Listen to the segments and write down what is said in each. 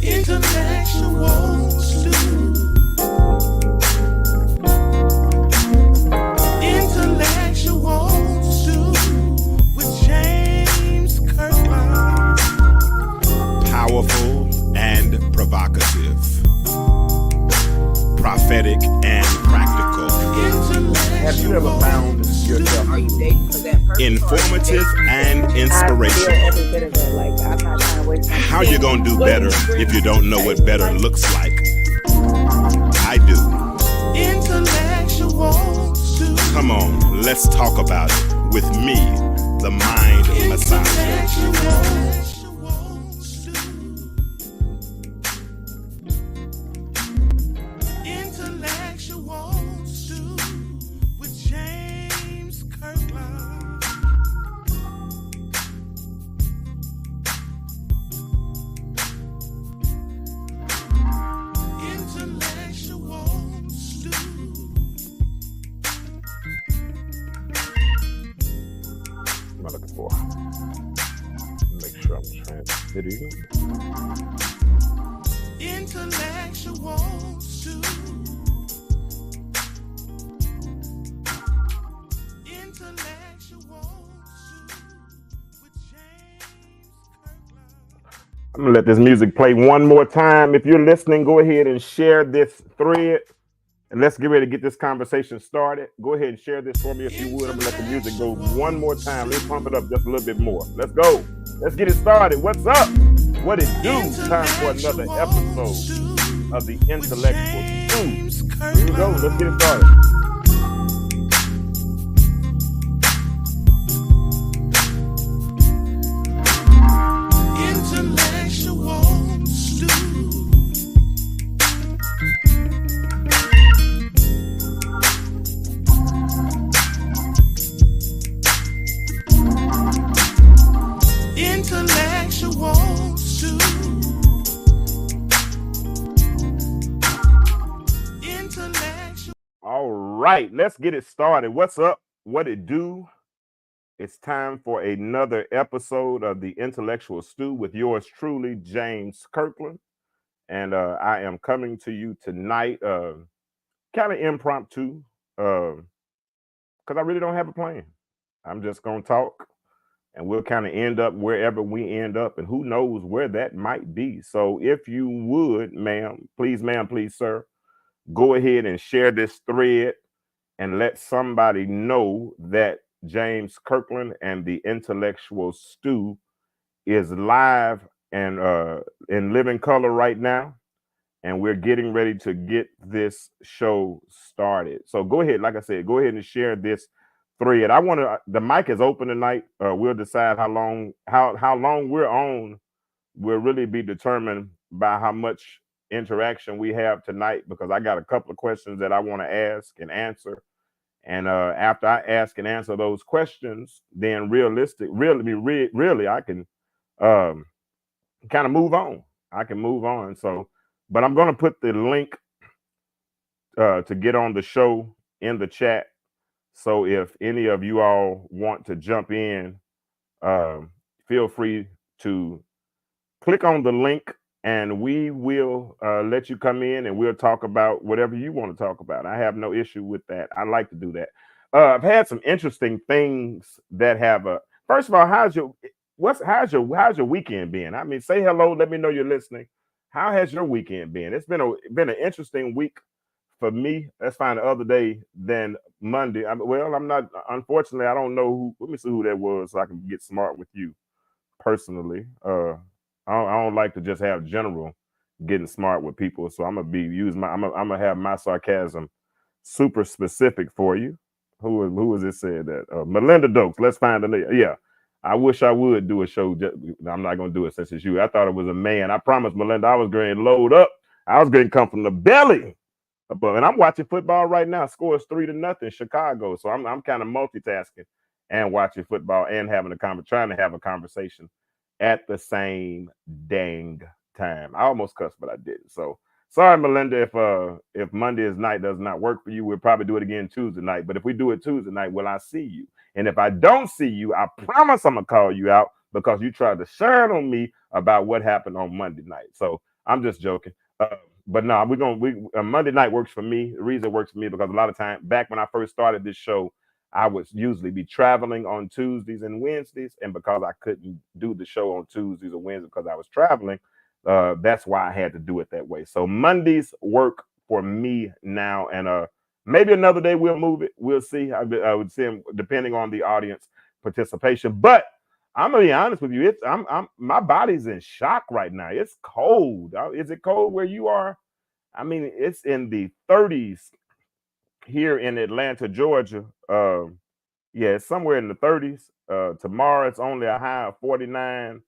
Intellectual stew. Intellectual stew with James Kirkland. Powerful and provocative, prophetic and practical, Have you ever found yourself? Are you dating for that purpose? informative and I feel inspirational? every bit of it. Like, I'm not trying to waste my How you gonna do better if you don't know what better looks like? I do. Intellectual stew. Come on, let's talk about it with me, the mind massager. Intellectual stew. Intellectual stew with James Kirkland. Intellectual stew. Am I looking for? Make sure I'm transmitting. Intellectual stew. Intellectual stew with James Kirkland. I'm gonna let this music play one more time. If you're listening, go ahead and share this thread, and let's get ready to get this conversation started. Go ahead and share this for me if you would. I'm gonna let the music go one more time. Let's pump it up just a little bit more. Let's go. Let's get it started. What's up? What it do? Time for another episode of the Intellectual Stew. Here we go. Let's get it started. Intellectual stew. Intellectual stew. Intellectual. All right, let's get it started. What's up? What it do? It's time for another episode of the Intellectual Stew with yours truly, James Kirkland. And I am coming to you tonight, kind of impromptu, because I really don't have a plan. I'm just going to talk, and we'll kind of end up wherever we end up, and who knows where that might be. So if you would, ma'am, please, sir, go ahead and share this thread and let somebody know that James Kirkland and the Intellectual Stew is live and in living color right now, and we're getting ready to get this show started. So go ahead, like I said, go ahead and share this thread. I want to. The mic is open tonight. We'll decide how long we're on. Will really be determined by how much interaction we have tonight, because I got a couple of questions that I want to ask and answer. And after I ask and answer those questions, then really, I can kind of move on. I can move on. So, but I'm going to put the link to get on the show in the chat. So if any of you all want to jump in, feel free to click on the link, and we will let you come in, and we'll talk about whatever you want to talk about. I have no issue with that. I like to do that. I've had some interesting things that have. First of all, how's your weekend been? I mean, say hello. Let me know you're listening. How has your weekend been? It's been an interesting week for me. Let's find the other day than Monday. I'm not. Unfortunately, I don't know who. Let me see who that was, so I can get smart with you personally. I don't like to just have general getting smart with people, so I'm gonna have my sarcasm super specific for you. Who was it said that? Melinda Dokes. Let's find the yeah. I wish I would do a show. I'm not gonna do it since it's you. I thought it was a man. I promised Melinda I was going to load up. I was going to come from the belly. And I'm watching football right now. Score is 3-0 Chicago. So I'm kind of multitasking and watching football and trying to have a conversation at the same dang time. I almost cussed, but I didn't. So sorry, Melinda, if Monday's night does not work for you, we'll probably do it again Tuesday night. But if we do it Tuesday night, will I see you? And if I don't see you, I promise I'm gonna call you out, because you tried to shine on me about what happened on Monday night. So I'm just joking. But no, we Monday night works for me. The reason it works for me because a lot of time back when I first started this show, I would usually be traveling on Tuesdays and Wednesdays, and because I couldn't do the show on Tuesdays or Wednesdays because I was traveling, that's why I had to do it that way. So Mondays work for me now, and maybe another day we'll move it. We'll see. I would say depending on the audience participation, but I'm gonna be honest with you. I'm my body's in shock right now. It's cold. Is it cold where you are? I mean, it's in the 30s here in Atlanta, Georgia. Yeah, it's somewhere in the 30s. Tomorrow it's only a high of 49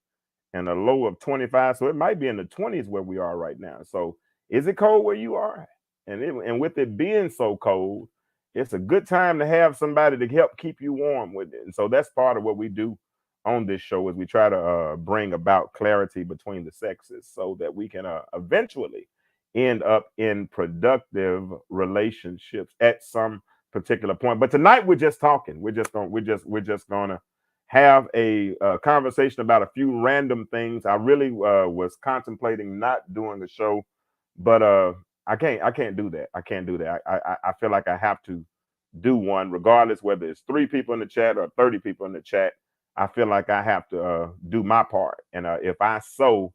and a low of 25. So it might be in the 20s where we are right now. So is it cold where you are? And with it being so cold, it's a good time to have somebody to help keep you warm with it. And so that's part of what we do on this show is we try to bring about clarity between the sexes so that we can eventually end up in productive relationships at some particular point. But tonight we're just talking. We're just gonna have a conversation about a few random things. I really was contemplating not doing the show, but I can't do that. I can't do that. I feel like I have to do one, regardless whether it's 3 people in the chat or 30 people in the chat. I feel like I have to do my part, and if I sow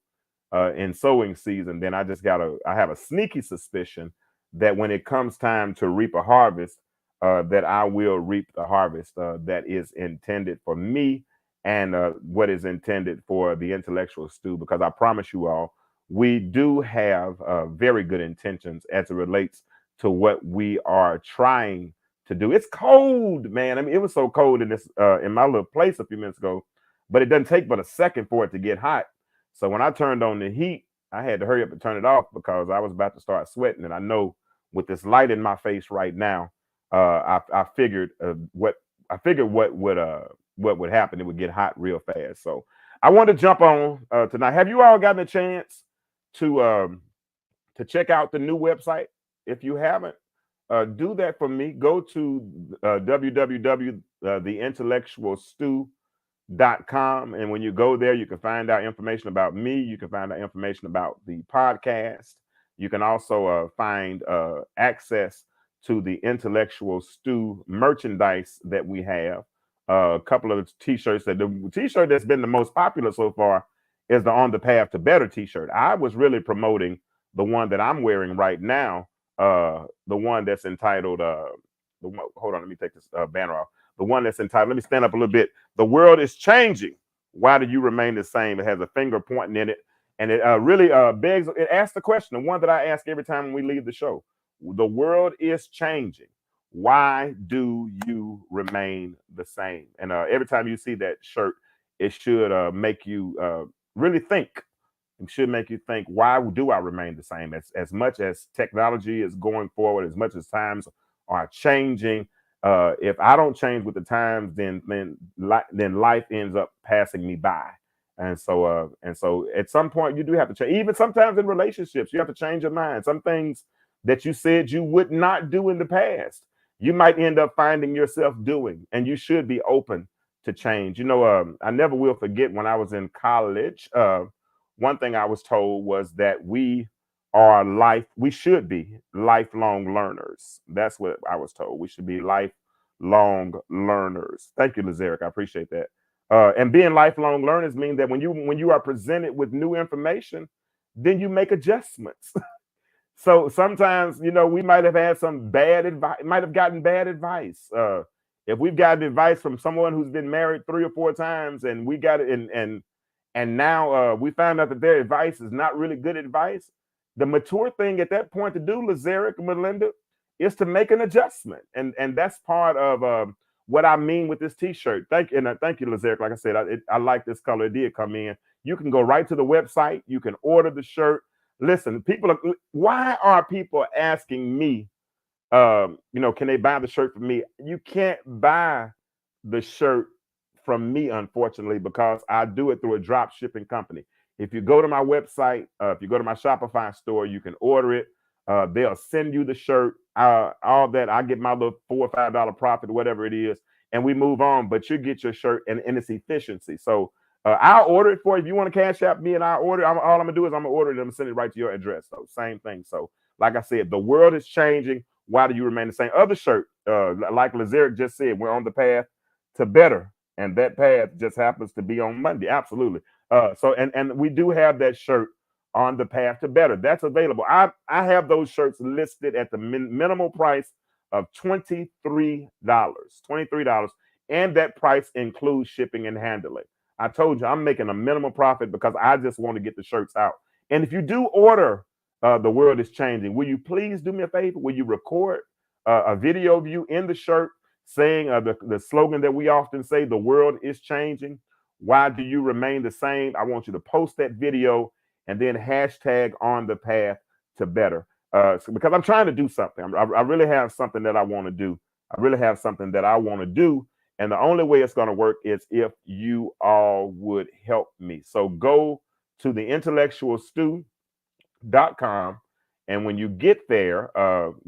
in sowing season, then I have a sneaky suspicion that when it comes time to reap a harvest, that I will reap the harvest that is intended for me and what is intended for the intellectual stew. Because I promise you all, we do have very good intentions as it relates to what we are trying to do. It's cold, man. I mean, it was so cold in this in my little place a few minutes ago, but it doesn't take but a second for it to get hot. So when I turned on the heat, I had to hurry up and turn it off because I was about to start sweating. And I know with this light in my face right now, I figured what would happen. It would get hot real fast. So I want to jump on tonight. Have you all gotten a chance to check out the new website? If you haven't, do that for me. Go to www.theintellectualstew.com, and when you go there, you can find out information about me. You can find out information about the podcast. You can also find access to the Intellectual Stew merchandise that we have. A couple of t-shirts. The t-shirt that's been the most popular so far is the On the Path to Better t-shirt. I was really promoting the one that I'm wearing right now, the one that's entitled hold on, let me take this banner off. The one that's entitled, let me stand up a little bit. The world is changing. Why do you remain the same? It has a finger pointing in it, and it really it asks the question, the one that I ask every time we leave the show. The world is changing. Why do you remain the same? And every time you see that shirt, it should make you really think. It should make you think, why do I remain the same? As much as technology is going forward, as much as times are changing, if I don't change with the times, then life ends up passing me by. And so at some point you do have to change. Even sometimes in relationships, you have to change your mind. Some things that you said you would not do in the past, you might end up finding yourself doing, and you should be open to change. You know, I never will forget when I was in college. One thing I was told was that we should be lifelong learners. That's what I was told. We should be lifelong learners. Thank you, Lazaric. I appreciate that. And being lifelong learners mean that when you are presented with new information, then you make adjustments. So sometimes, you know, we might have had some bad advice, might have gotten bad advice. If we've gotten advice from someone who's been married 3 or 4 times, and we got it, and now we found out that their advice is not really good advice, the mature thing at that point to do, Lazaric and Melinda, is to make an adjustment, and that's part of what I mean with this T-shirt. Thank you, Lazaric. Like I said, I like this color. It did come in. You can go right to the website. You can order the shirt. Listen, why are people asking me, you know, can they buy the shirt from me? You can't buy the shirt from me, unfortunately, because I do it through a drop shipping company. If you go to my website, if you go to my Shopify store, you can order it. They'll send you the shirt, all that. I get my little $4 or $5 profit, whatever it is, and we move on. But you get your shirt, and it's efficiency. So I'll order it for you. If you want to cash out me and I'll order, all I'm gonna do is I'm gonna order them and send it right to your address. So same thing. So like I said, the world is changing. Why do you remain the same? Other shirt, like Lazeric just said, we're on the path to better, and that path just happens to be on Monday. Absolutely. So and we do have that shirt on the path to better. That's available. I have those shirts listed at the minimal price of $23. $23, and that price includes shipping and handling. I told you I'm making a minimal profit because I just want to get the shirts out. And if you do order, the world is changing. Will you please do me a favor? Will you record a video of you in the shirt saying the slogan that we often say, the world is changing. Why do you remain the same? I want you to post that video and then hashtag on the path to better. Because I'm trying to do something. I really have something that I want to do. I really have something that I want to do. And the only way it's going to work is if you all would help me. So go to theintellectualstew.com. And when you get there,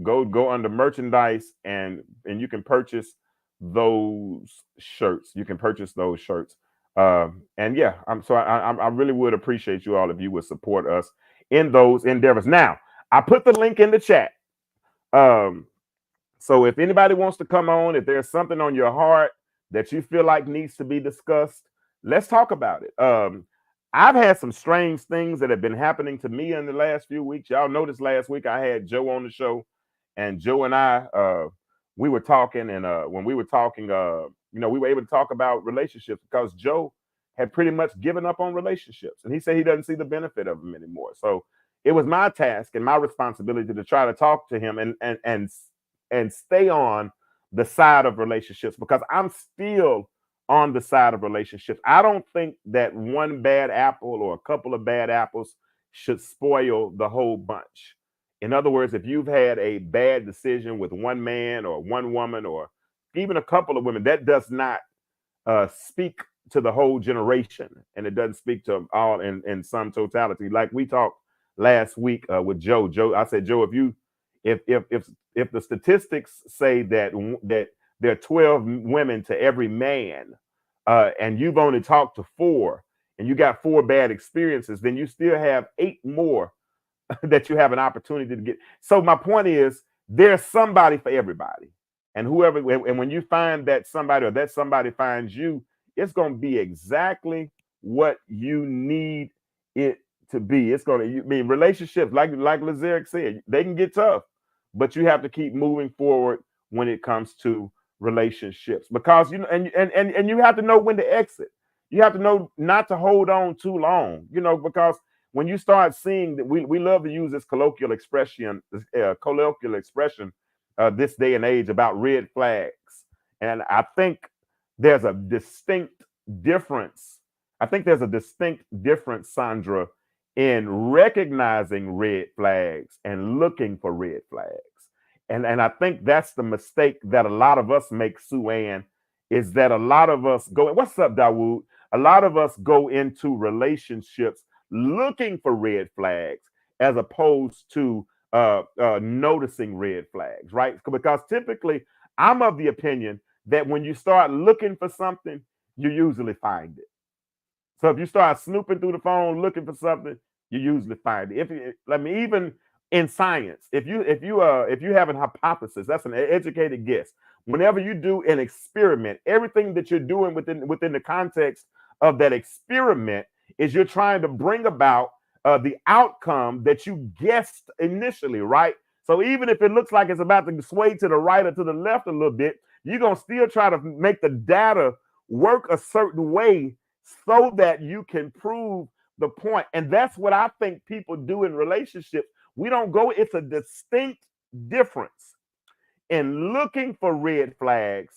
go under merchandise and you can purchase those shirts. You can purchase those shirts. And yeah, I really would appreciate you all if you would support us in those endeavors. Now, I put the link in the chat. So if anybody wants to come on, if there's something on your heart that you feel like needs to be discussed, let's talk about it. I've had some strange things that have been happening to me in the last few weeks. Y'all noticed last week I had Joe on the show, and Joe and I, we were talking, and when we were talking, we were able to talk about relationships because Joe had pretty much given up on relationships, and he said he doesn't see the benefit of them anymore. So it was my task and my responsibility to try to talk to him and stay on the side of relationships because I'm still on the side of relationships. I don't think that one bad apple or a couple of bad apples should spoil the whole bunch. In other words, if you've had a bad decision with one man or one woman or even a couple of women, that does not speak to the whole generation, and it doesn't speak to all in some totality. Like we talked last week with Joe. I said, Joe, if the statistics say that there are 12 women to every man, and you've only talked to 4, and you got 4 bad experiences, then you still have 8 more that you have an opportunity to get. So my point is, there's somebody for everybody, and when you find that somebody or that somebody finds you, it's going to be exactly what you need it to be. It's going to mean relationships, like Lazeric said, they can get tough, but you have to keep moving forward when it comes to relationships because and you have to know when to exit. You have to know not to hold on too long, because when you start seeing that we love to use this colloquial expression this day and age about red flags. And I think there's a distinct difference. Sandra, in recognizing red flags and looking for red flags. And I think that's the mistake that a lot of us make, Sue Ann, is that a lot of us what's up, Dawood? A lot of us go into relationships looking for red flags as opposed to noticing red flags, right? Because typically I'm of the opinion that when you start looking for something, you usually find it. So if you start snooping through the phone looking for something, you usually find it. Even in science, if you have an hypothesis, that's an educated guess. Whenever you do an experiment, everything that you're doing within the context of that experiment is you're trying to bring about the outcome that you guessed initially, right? So even if it looks like it's about to sway to the right or to the left a little bit, you're going to still try to make the data work a certain way so that you can prove the point. And that's what I think people do in relationships. We don't go, it's a distinct difference in looking for red flags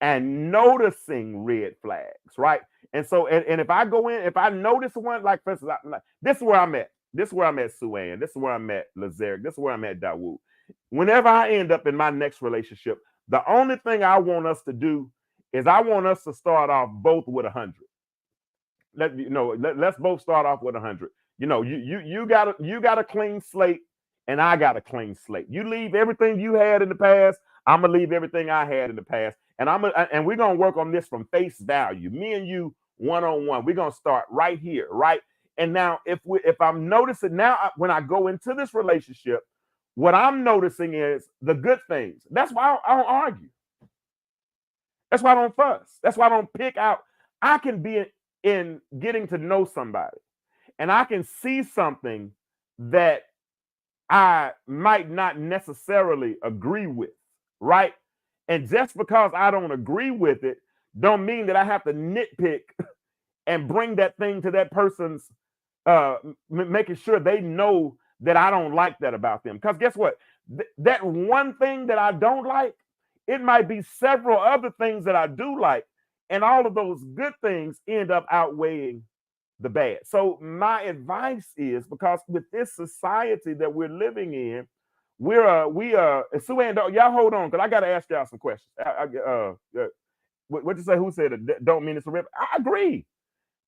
and noticing red flags, right? And so, and if I go in, if I notice one, like for instance, this is where I'm at. This is where I'm at, Sue Ann. This is where I'm at, Lazeric. This is where I'm at, Dawood. Whenever I end up in my next relationship, the only thing I want us to do is I want us to start off both with 100. Let's both start off with 100. You got a clean slate, and I got a clean slate. You leave everything you had in the past. I'm gonna leave everything I had in the past, and we're gonna work on this from face value. Me and you one-on-one. We're gonna start right here, right? And now, if I'm noticing now, when I go into this relationship, what I'm noticing is the good things. That's why I don't argue. That's why I don't fuss. That's why I don't pick out. I can be in getting to know somebody, and I can see something that I might not necessarily agree with, right? And just because I don't agree with it, don't mean that I have to nitpick and bring that thing to that person's, making sure they know that I don't like that about them. Because guess what? That one thing that I don't like, it might be several other things that I do like, and all of those good things end up outweighing the bad. So my advice is, because with this society that we're living in, we are. Sue Ann, y'all hold on, because I got to ask y'all some questions. What you say? Who said it? Don't mean it's a rip? I agree,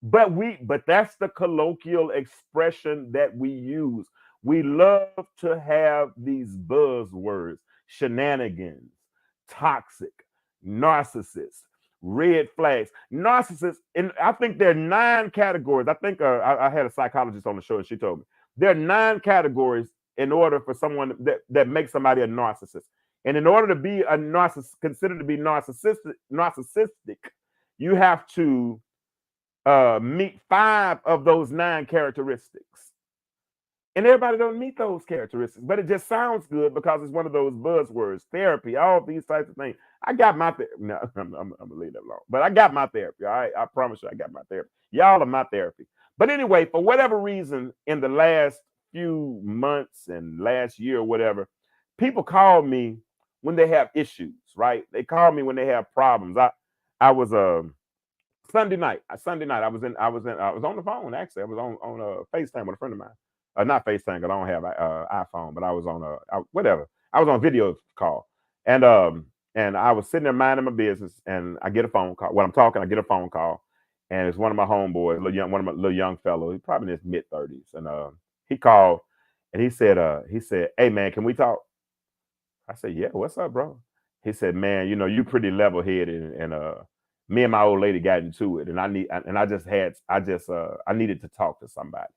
but that's the colloquial expression that we use. We love to have these buzzwords: shenanigans, toxic, narcissists, red flags. Narcissists, and I think there are 9 categories. I think I had a psychologist on the show, and she told me there are 9 categories in order for someone that makes somebody a narcissist. And in order to be a narcissist, considered to be narcissistic, you have to meet 5 of those 9 characteristics. And everybody don't meet those characteristics, but it just sounds good because it's one of those buzzwords: therapy, all these types of things. I got my therapy. No, I'm gonna leave that alone. But I got my therapy. All right, I promise you, I got my therapy. Y'all are my therapy. But anyway, for whatever reason, in the last few months and last year or whatever, people call me when they have issues. Right? They call me when they have problems. I was Sunday night. I was on the phone. Actually, I was on FaceTime with a friend of mine. Not FaceTime, because I don't have iPhone, but I was on whatever. I was on video call, and I was sitting there minding my business, and I get a phone call. When I'm talking, I get a phone call, and it's one of my homeboys, one of my little young fellow. He's probably in his mid-30s, and he called, and he said, "Hey man, can we talk?" I said, "Yeah, what's up, bro?" He said, "Man, you pretty level-headed, and me and my old lady got into it, and I needed to talk to somebody."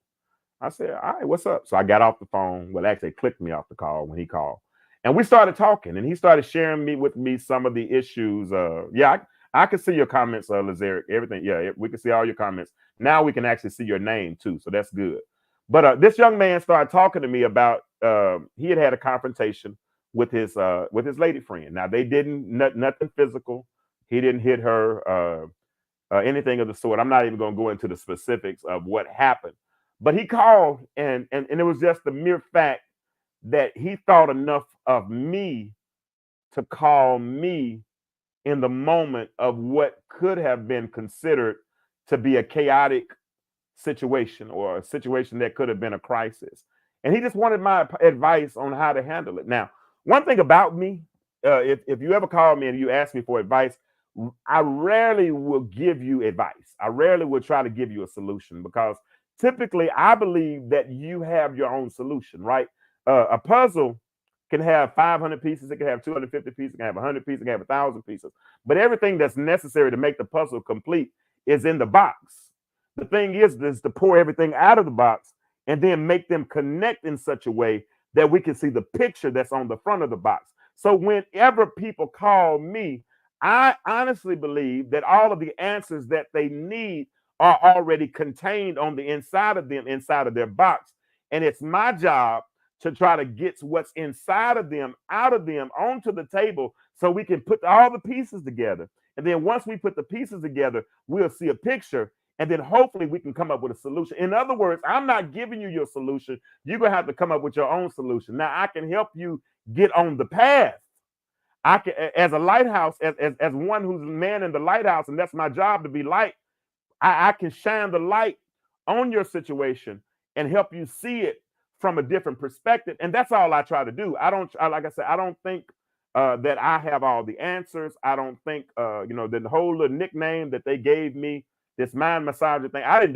I said, "All right, what's up?" So I got off the phone. Well, actually, it clicked me off the call when he called, and we started talking. And he started sharing with me some of the issues. I can see your comments, Lazaric. Everything. Yeah, we can see all your comments. Now we can actually see your name too, so that's good. But this young man started talking to me about he had a confrontation with his lady friend. Now they didn't nothing physical. He didn't hit her, anything of the sort. I'm not even going to go into the specifics of what happened. But he called, and it was just the mere fact that he thought enough of me to call me in the moment of what could have been considered to be a chaotic situation, or a situation that could have been a crisis. And he just wanted my advice on how to handle it. Now, one thing about me, if you ever call me and you ask me for advice, I rarely will give you advice. I rarely will try to give you a solution, because typically I believe that you have your own solution, right? A puzzle can have 500 pieces, it can have 250 pieces, it can have 100 pieces, it can have 1,000 pieces. But everything that's necessary to make the puzzle complete is in the box. The thing is to pour everything out of the box and then make them connect in such a way that we can see the picture that's on the front of the box. So whenever people call me, I honestly believe that all of the answers that they need are already contained on the inside of them, inside of their box. And it's my job to try to get what's inside of them, out of them, onto the table, so we can put all the pieces together. And then once we put the pieces together, we'll see a picture, and then hopefully we can come up with a solution. In other words, I'm not giving you your solution. You're going to have to come up with your own solution. Now, I can help you get on the path. I can, as a lighthouse, as one who's man in the lighthouse, and that's my job, to be light, I can shine the light on your situation and help you see it from a different perspective. And that's all I try to do. Like I said, I don't think that I have all the answers. I don't think, the whole little nickname that they gave me, this mind massager thing, I didn't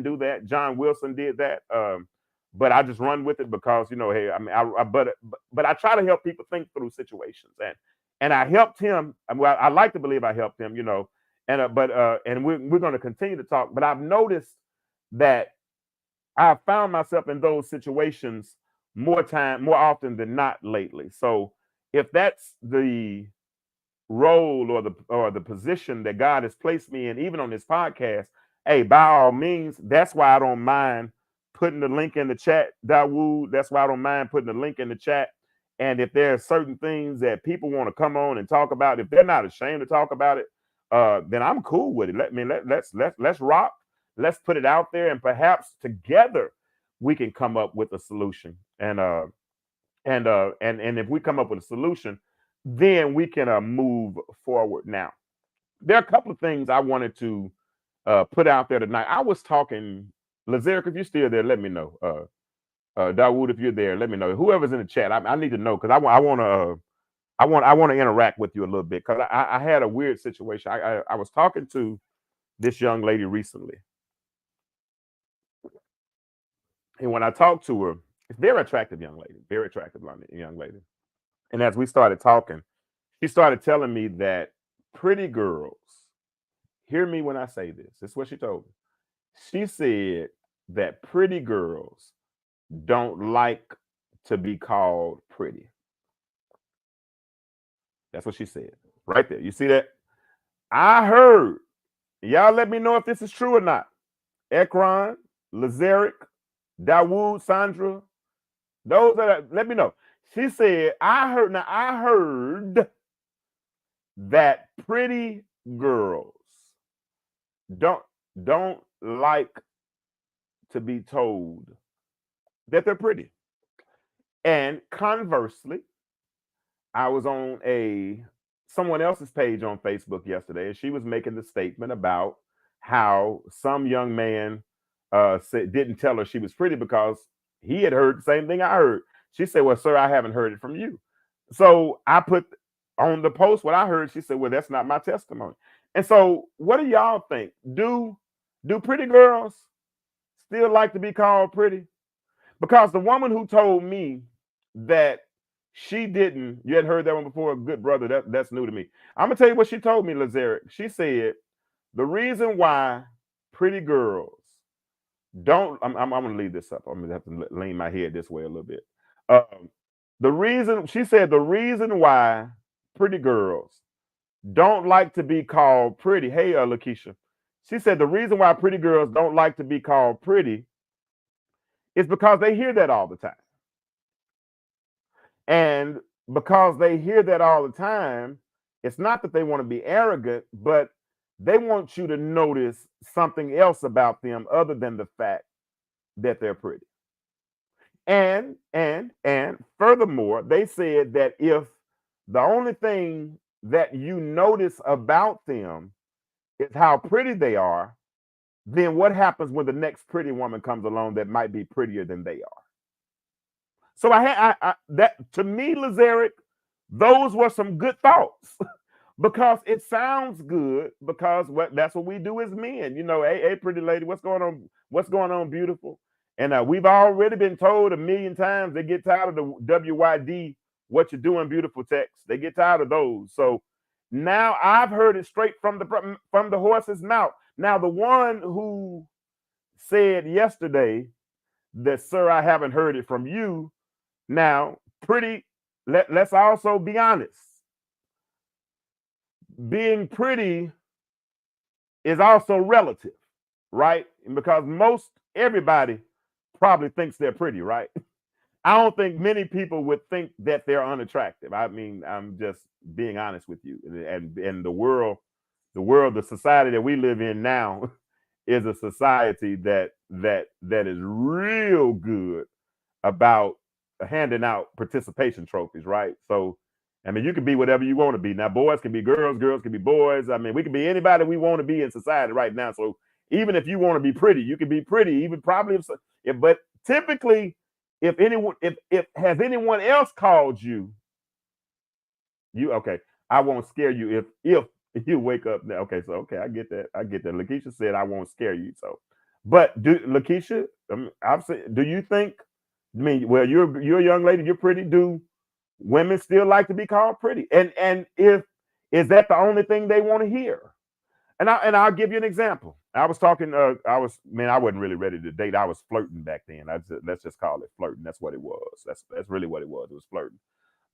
do that. John Wilson did that. But I just run with it because, hey, I mean, but I try to help people think through situations, and I helped him. Well, I like to believe I helped him, And we're going to continue to talk. But I've noticed that I found myself in those situations more often than not lately. So if that's the role or the position that God has placed me in, even on this podcast, hey, by all means, that's why I don't mind putting the link in the chat, Dawood. That's why I don't mind putting the link in the chat. And if there are certain things that people want to come on and talk about, if they're not ashamed to talk about it, then I'm cool with it. Let's rock. Let's put it out there, and perhaps together we can come up with a solution. And if we come up with a solution, then we can move forward. Now, there are a couple of things I wanted to put out there tonight. I was talking, Lazeric, if you're still there, let me know. Dawood, if you're there, let me know. Whoever's in the chat, I need to know, because I want to interact with you a little bit, because I had a weird situation. I was talking to this young lady recently, and when I talked to her, very attractive young lady, very attractive young lady. And as we started talking, she started telling me that pretty girls, hear me when I say this. This is what she told me. She said that pretty girls don't like to be called pretty. That's what she said right there. You see that? I heard. Y'all let me know if this is true or not. Ekron, Lazeric, Dawood, Sandra, those that let me know. She said, I heard that pretty girls don't like to be told that they're pretty. And conversely, I was on someone else's page on Facebook yesterday, and she was making the statement about how some young man didn't tell her she was pretty because he had heard the same thing I heard. She said, well, sir, I haven't heard it from you. So I put on the post what I heard. She said, well, that's not my testimony. And so what do y'all think? Do pretty girls still like to be called pretty? Because the woman who told me that she didn't, you hadn't heard that one before, good brother, that's new to me. I'm going to tell you what she told me, Lazeric. She said, the reason why pretty girls don't, I'm going to leave this up. I'm going to have to lean my head this way a little bit. She said the reason why pretty girls don't like to be called pretty. Hey, Lakeisha. She said the reason why pretty girls don't like to be called pretty is because they hear that all the time. And because they hear that all the time, it's not that they want to be arrogant, but they want you to notice something else about them other than the fact that they're pretty. And furthermore, they said that if the only thing that you notice about them is how pretty they are, then what happens when the next pretty woman comes along that might be prettier than they are? So that to me, Lazeric, those were some good thoughts because it sounds good, because that's what we do as men. You know, hey, pretty lady, what's going on? What's going on, beautiful? And we've already been told a million times, they get tired of the WYD, what you doing, beautiful text. They get tired of those. So now I've heard it straight from the horse's mouth. Now, the one who said yesterday that, sir, I haven't heard it from you. Now, pretty, let's also be honest. Being pretty is also relative, right? Because everybody probably thinks they're pretty, right? I don't think many people would think that they're unattractive. I mean, I'm just being honest with you. And the world, the society that we live in now is a society that is real good about handing out participation trophies, right? So, I mean, you can be whatever you want to be. Now, boys can be girls, girls can be boys. I mean, we can be anybody we want to be in society right now. So even if you want to be pretty, you can be pretty, even probably but typically, if has anyone else called you okay, I won't scare you if you wake up now. Okay, so I get that. Lakeisha said I won't scare you. So, but Lakeisha, do you think? I mean, well, you're a young lady, you're pretty. Do women still like to be called pretty? And if is that the only thing they want to hear? And I'll give you an example. I was talking. I wasn't really ready to date. I was flirting back then. Let's just call it flirting. That's what it was. That's really what it was. It was flirting.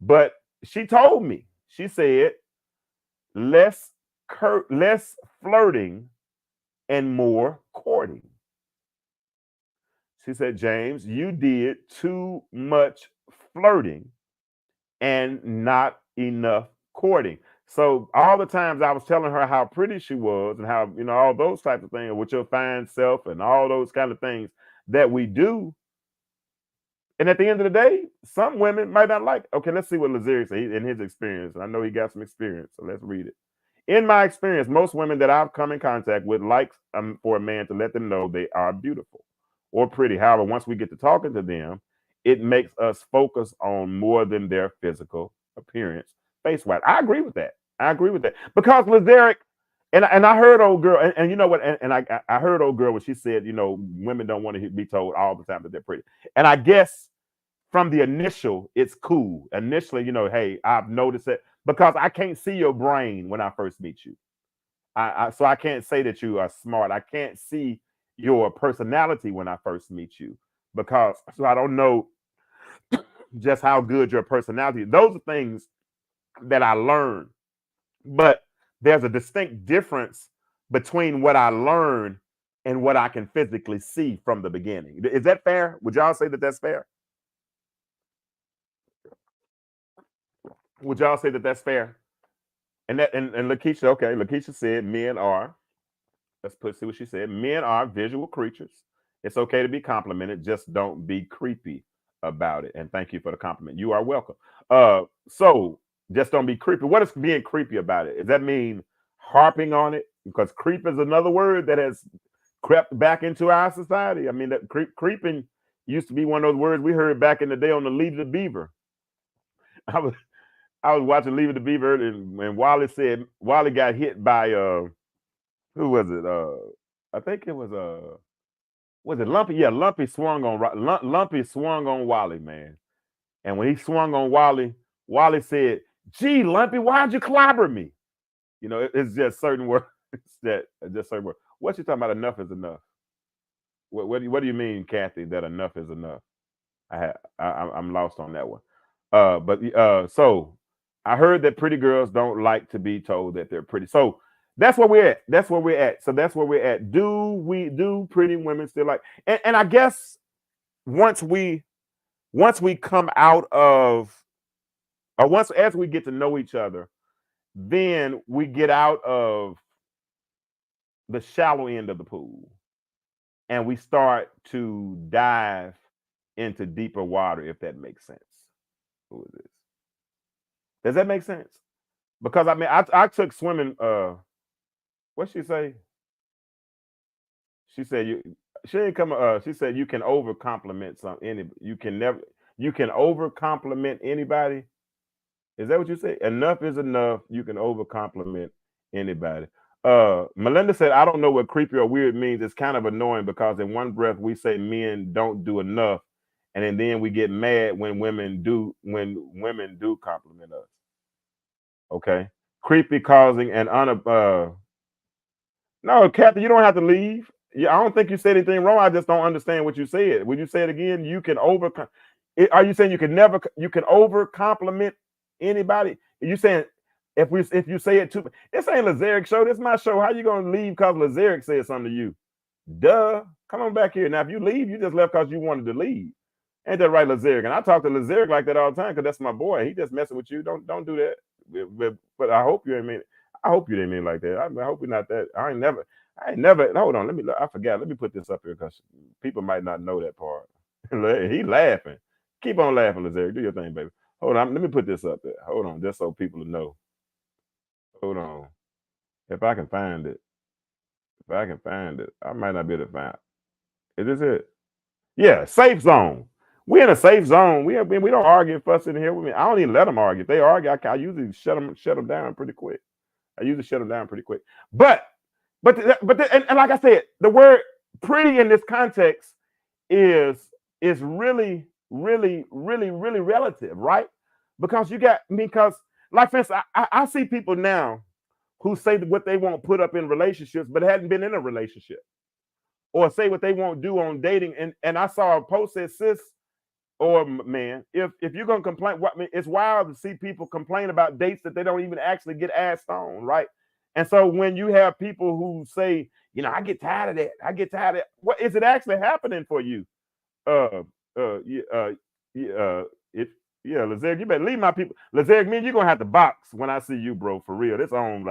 But she told me. She said, less less flirting and more courting. She said, James, you did too much flirting and not enough courting. So all the times I was telling her how pretty she was and how, all those types of things with your fine self and all those kind of things that we do. And at the end of the day, some women might not like. Okay, let's see what Lazarius said in his experience. I know he got some experience, so let's read it. In my experience, most women that I've come in contact with like for a man to let them know they are beautiful or pretty. However, once we get to talking to them, it makes us focus on more than their physical appearance, face-wise. I agree with that. Because Lazarius, and I heard old girl, and you know what? And I heard old girl when she said, women don't want to be told all the time that they're pretty. And I guess from the initial, it's cool. Initially, hey, I've noticed it because I can't see your brain when I first meet you. So I can't say that you are smart. I can't see your personality when I first meet you because so I don't know just how good your personality is. Those are things that I learned. But there's a distinct difference between what I learned and what I can physically see from the beginning. Is that fair? Would y'all say that that's fair? Would y'all say that that's fair? And Lakeisha, okay, Lakeisha said men are, see what she said. Men are visual creatures. It's okay to be complimented. Just don't be creepy about it. And thank you for the compliment. You are welcome. So just don't be creepy. What is being creepy about it? Does that mean harping on it? Because creep is another word that has crept back into our society. I mean, that creeping used to be one of those words we heard back in the day on the Leave the Beaver. I was watching Leave the Beaver, and Wally got hit by who was it? I think it was it Lumpy? Yeah, Lumpy swung on Wally, man. And when he swung on Wally, Wally said, "Gee, Lumpy, why'd you clobber me?" It's just certain words What you talking about? Enough is enough. What do you mean, Kathy? That enough is enough? I'm lost on that one. So I heard that pretty girls don't like to be told that they're pretty. So that's where we're at. So that's where we're at. Do pretty women still like? And I guess once we come out of, or as we get to know each other, then we get out of the shallow end of the pool and we start to dive into deeper water, if that makes sense. Who is this? Does that make sense? Because I mean, I took swimming. What'd she say? She said she didn't come. She said you can over compliment you can over compliment anybody. Is that what you say? Enough is enough. You can over compliment anybody. Melinda said, I don't know what creepy or weird means. It's kind of annoying because in one breath we say men don't do enough, and then we get mad when women do compliment us. Okay. Creepy causing an no, Kathy, you don't have to leave. Yeah, I don't think you said anything wrong. I just don't understand what you said. Would you say it again? You can are you saying you can over compliment anybody? Are you saying if you say it too, this ain't Lazarius show, this is my show. How you gonna leave because Lazarius said something to you? Duh. Come on back here. Now, if you leave, you just left because you wanted to leave. Ain't that right, Lazarius? And I talk to Lazarius like that all the time because that's my boy. He just messing with you. Don't do that. But I hope you ain't mean it. I hope you didn't mean it like that. I hope you're not that. I ain't never. Hold on. I forgot. Let me put this up here because people might not know that part. He laughing. Keep on laughing, Lazarius. Do your thing, baby. Hold on. Let me put this up there. Hold on, just so people know. Hold on. If I can find it. I might not be able to find it. Is this it? Yeah, safe zone. We're in a safe zone. We don't argue and fuss in here with me. I don't even let them argue. If they argue, I usually shut them down pretty quick. But and like I said, the word pretty in this context is really relative, right? Because like for instance, I see people now who say what they won't put up in relationships, but hadn't been in a relationship, or say what they won't do on dating. And I saw a post that, sis or man, if you're gonna complain, what I mean, it's wild to see people complain about dates that they don't even actually get asked on, right? And so when you have people who say, you know, I get tired of that, I get tired of that, what is it actually happening for you? Uh, yeah, it, yeah, Lazaric, you better leave my people. Lazaric, man, you're gonna have to box when I see you, bro, for real. It's on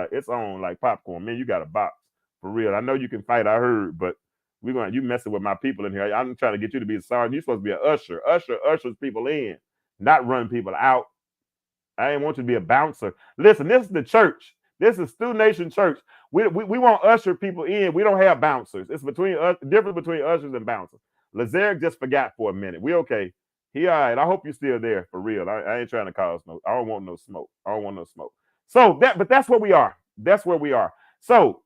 like popcorn, man. You got to box for real. I know you can fight, I heard, but you messing with my people in here. I'm trying to get you to be a sergeant. You're supposed to be an usher. Ushers people in, not run people out. I ain't want you to be a bouncer. Listen, this is the church. This is Stu Nation Church. We want usher people in. We don't have bouncers. It's between us, difference between ushers and bouncers. Lazaric just forgot for a minute. We okay. He all right. I hope you're still there for real. I ain't trying to cause no. I don't want no smoke. I don't want no smoke. So but that's where we are. That's where we are. So,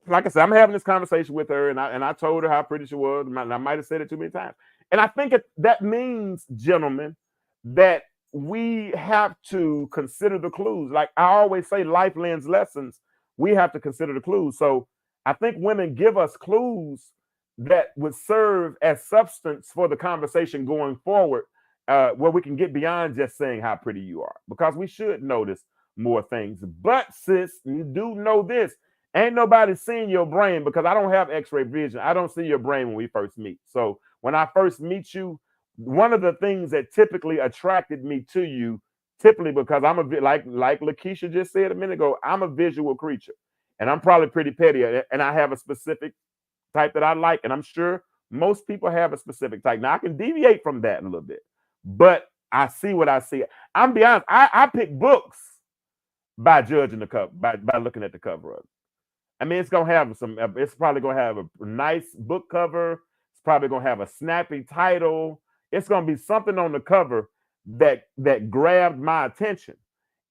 like I said, I'm having this conversation with her, and I told her how pretty she was. And I might have said it too many times. And I think that means, gentlemen, that we have to consider the clues. Like I always say, life lends lessons. We have to consider the clues. So I think women give us clues that would serve as substance for the conversation going forward, where we can get beyond just saying how pretty you are, because we should notice more things. But sis, you do know this. Ain't nobody seeing your brain, because I don't have x-ray vision. I don't see your brain when we first meet. So when I first meet you, one of the things that typically attracted me to you, typically because I'm like Lakeisha just said a minute ago, I'm a visual creature, and I'm probably pretty petty, and I have a specific type that I like, and I'm sure most people have a specific type. Now I can deviate from that a little bit, but I see what I see. I'm be honest, I pick books by judging the cover, by looking at the cover of it. I mean, it's probably gonna have a nice book cover. It's probably gonna have a snappy title. It's gonna be something on the cover that grabbed my attention.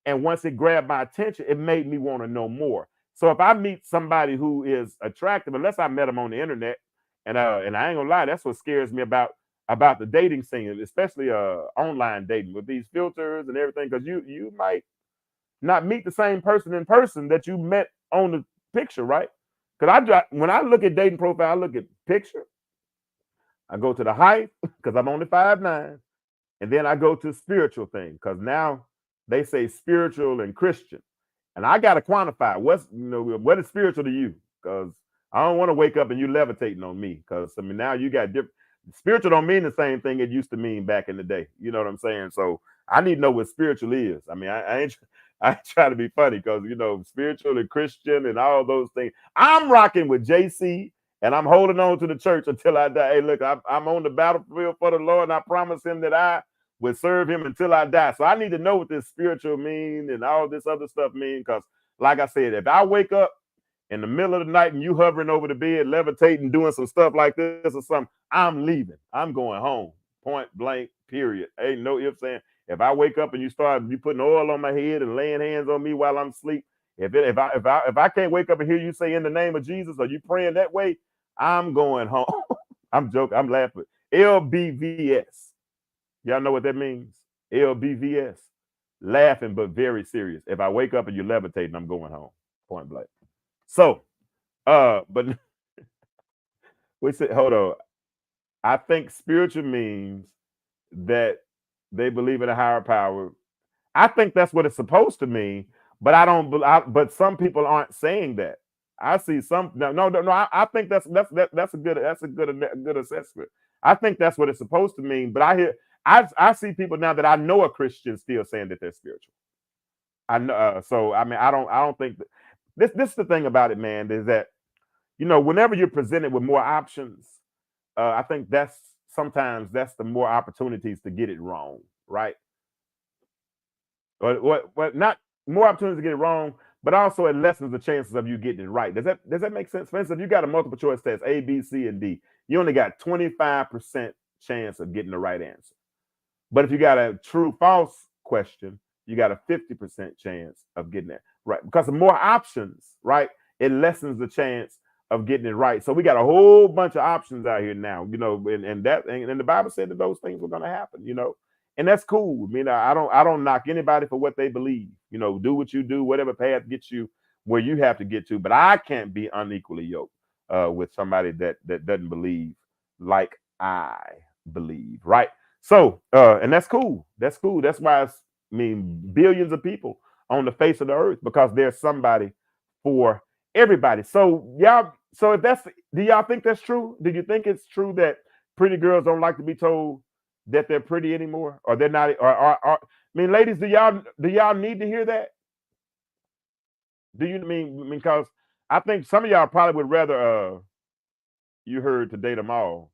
And once it grabbed my attention, it made me want to know more. So if I meet somebody who is attractive, unless I met them on the internet, and I ain't gonna lie, that's what scares me about the dating scene, especially online dating with these filters and everything, because you might not meet the same person in person that you met on the picture, right? Because when I look at dating profile, I look at picture, I go to the height because I'm only 5'9", and then I go to spiritual thing, because now they say spiritual and Christian, and I got to quantify what is spiritual to you, because I don't want to wake up and you levitating on me, because I mean now you got different. Spiritual don't mean the same thing it used to mean back in the day. You know what I'm saying? So I need to know what spiritual is. I mean, I ain't try to be funny, because spiritual and Christian and all those things. I'm rocking with JC, and I'm holding on to the church until I die. Hey, look, I'm on the battlefield for the Lord, and I promise him that I would serve him until I die. So I need to know what this spiritual mean and all this other stuff mean, because like I said, if I wake up in the middle of the night and you hovering over the bed, levitating, doing some stuff like this or something, I'm leaving. I'm going home. Point blank, period. Ain't no ifs, saying. If I wake up and you putting oil on my head and laying hands on me while I'm asleep, if I can't wake up and hear you say in the name of Jesus, or you praying that way, I'm going home. I'm joking. I'm laughing. LBVS. Y'all know what that means? LBVS. Laughing but very serious. If I wake up and you're levitating, I'm going home. Point blank. So, but we said, hold on. I think spiritual means that they believe in a higher power. I think that's what it's supposed to mean, but but some people aren't saying that. I see some. No. I think that's a good assessment. I think that's what it's supposed to mean. But I see people now that I know are Christians still saying that they're spiritual. I know. So I mean, I don't think that. This is the thing about it, man, is that whenever you're presented with more options, I think sometimes that's the more opportunities to get it wrong, right? Or what not more opportunities to get it wrong, but also it lessens the chances of you getting it right. Does that make sense? For instance, if you got a multiple choice test, A, B, C, and D, you only got 25% chance of getting the right answer. But if you got a true false question, you got a 50% chance of getting it right. Because the more options, right, it lessens the chance of getting it right. So we got a whole bunch of options out here now, and the Bible said that those things were going to happen, and that's cool. I mean, I don't knock anybody for what they believe. Do what you do, whatever path gets you where you have to get to, but I can't be unequally yoked with somebody that doesn't believe like I believe, right? So, and that's cool. That's cool. That's why I mean billions of people on the face of the earth because there's somebody for everybody. So y'all, so if that's, do y'all think that's true? Do you think it's true that pretty girls don't like to be told that they're pretty anymore, or they're not, or I mean, ladies, do y'all need to hear that? Do you mean because I think some of y'all probably would rather you heard to date them all.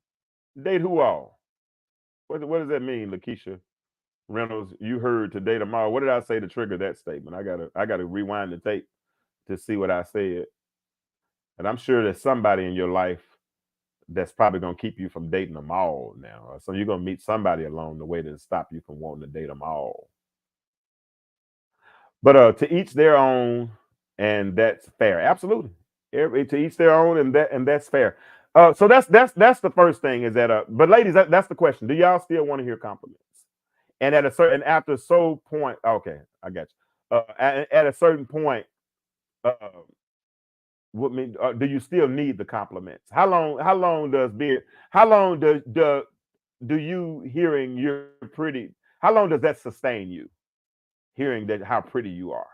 Date who all? What does that mean, Lakeisha Reynolds? You heard to date them all. What did I say to trigger that statement? I gotta rewind the tape to see what I said. And I'm sure there's somebody in your life that's probably gonna keep you from dating them all now. So you're gonna meet somebody along the way to stop you from wanting to date them all. But to each their own, and that's fair. Absolutely. To each their own, and that's fair. So that's the first thing is that but ladies, that's the question. Do y'all still want to hear compliments? And at a certain after so point, okay, I got you. At a certain point, uh, what mean do you still need the compliments? How long does being how long do you hearing you're pretty, how long does that sustain you? Hearing that how pretty you are.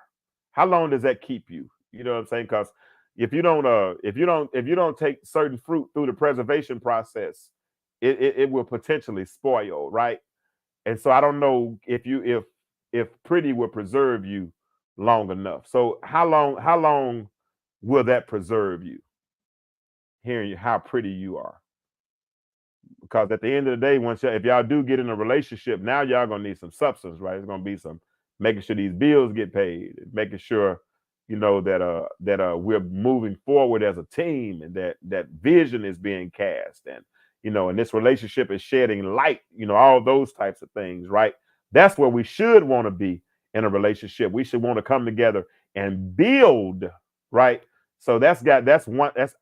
How long does that keep you? You know what I'm saying? Because if you don't take certain fruit through the preservation process, it will potentially spoil, right? And so I don't know if pretty will preserve you long enough. So how long will that preserve you? Hearing how pretty you are. Because at the end of the day, if y'all do get in a relationship, now y'all gonna need some substance, right? It's gonna be some making sure these bills get paid, making sure that we're moving forward as a team, and that vision is being cast, and this relationship is shedding light, all those types of things, right? That's where we should want to be in a relationship. We should want to come together and build, right? So that's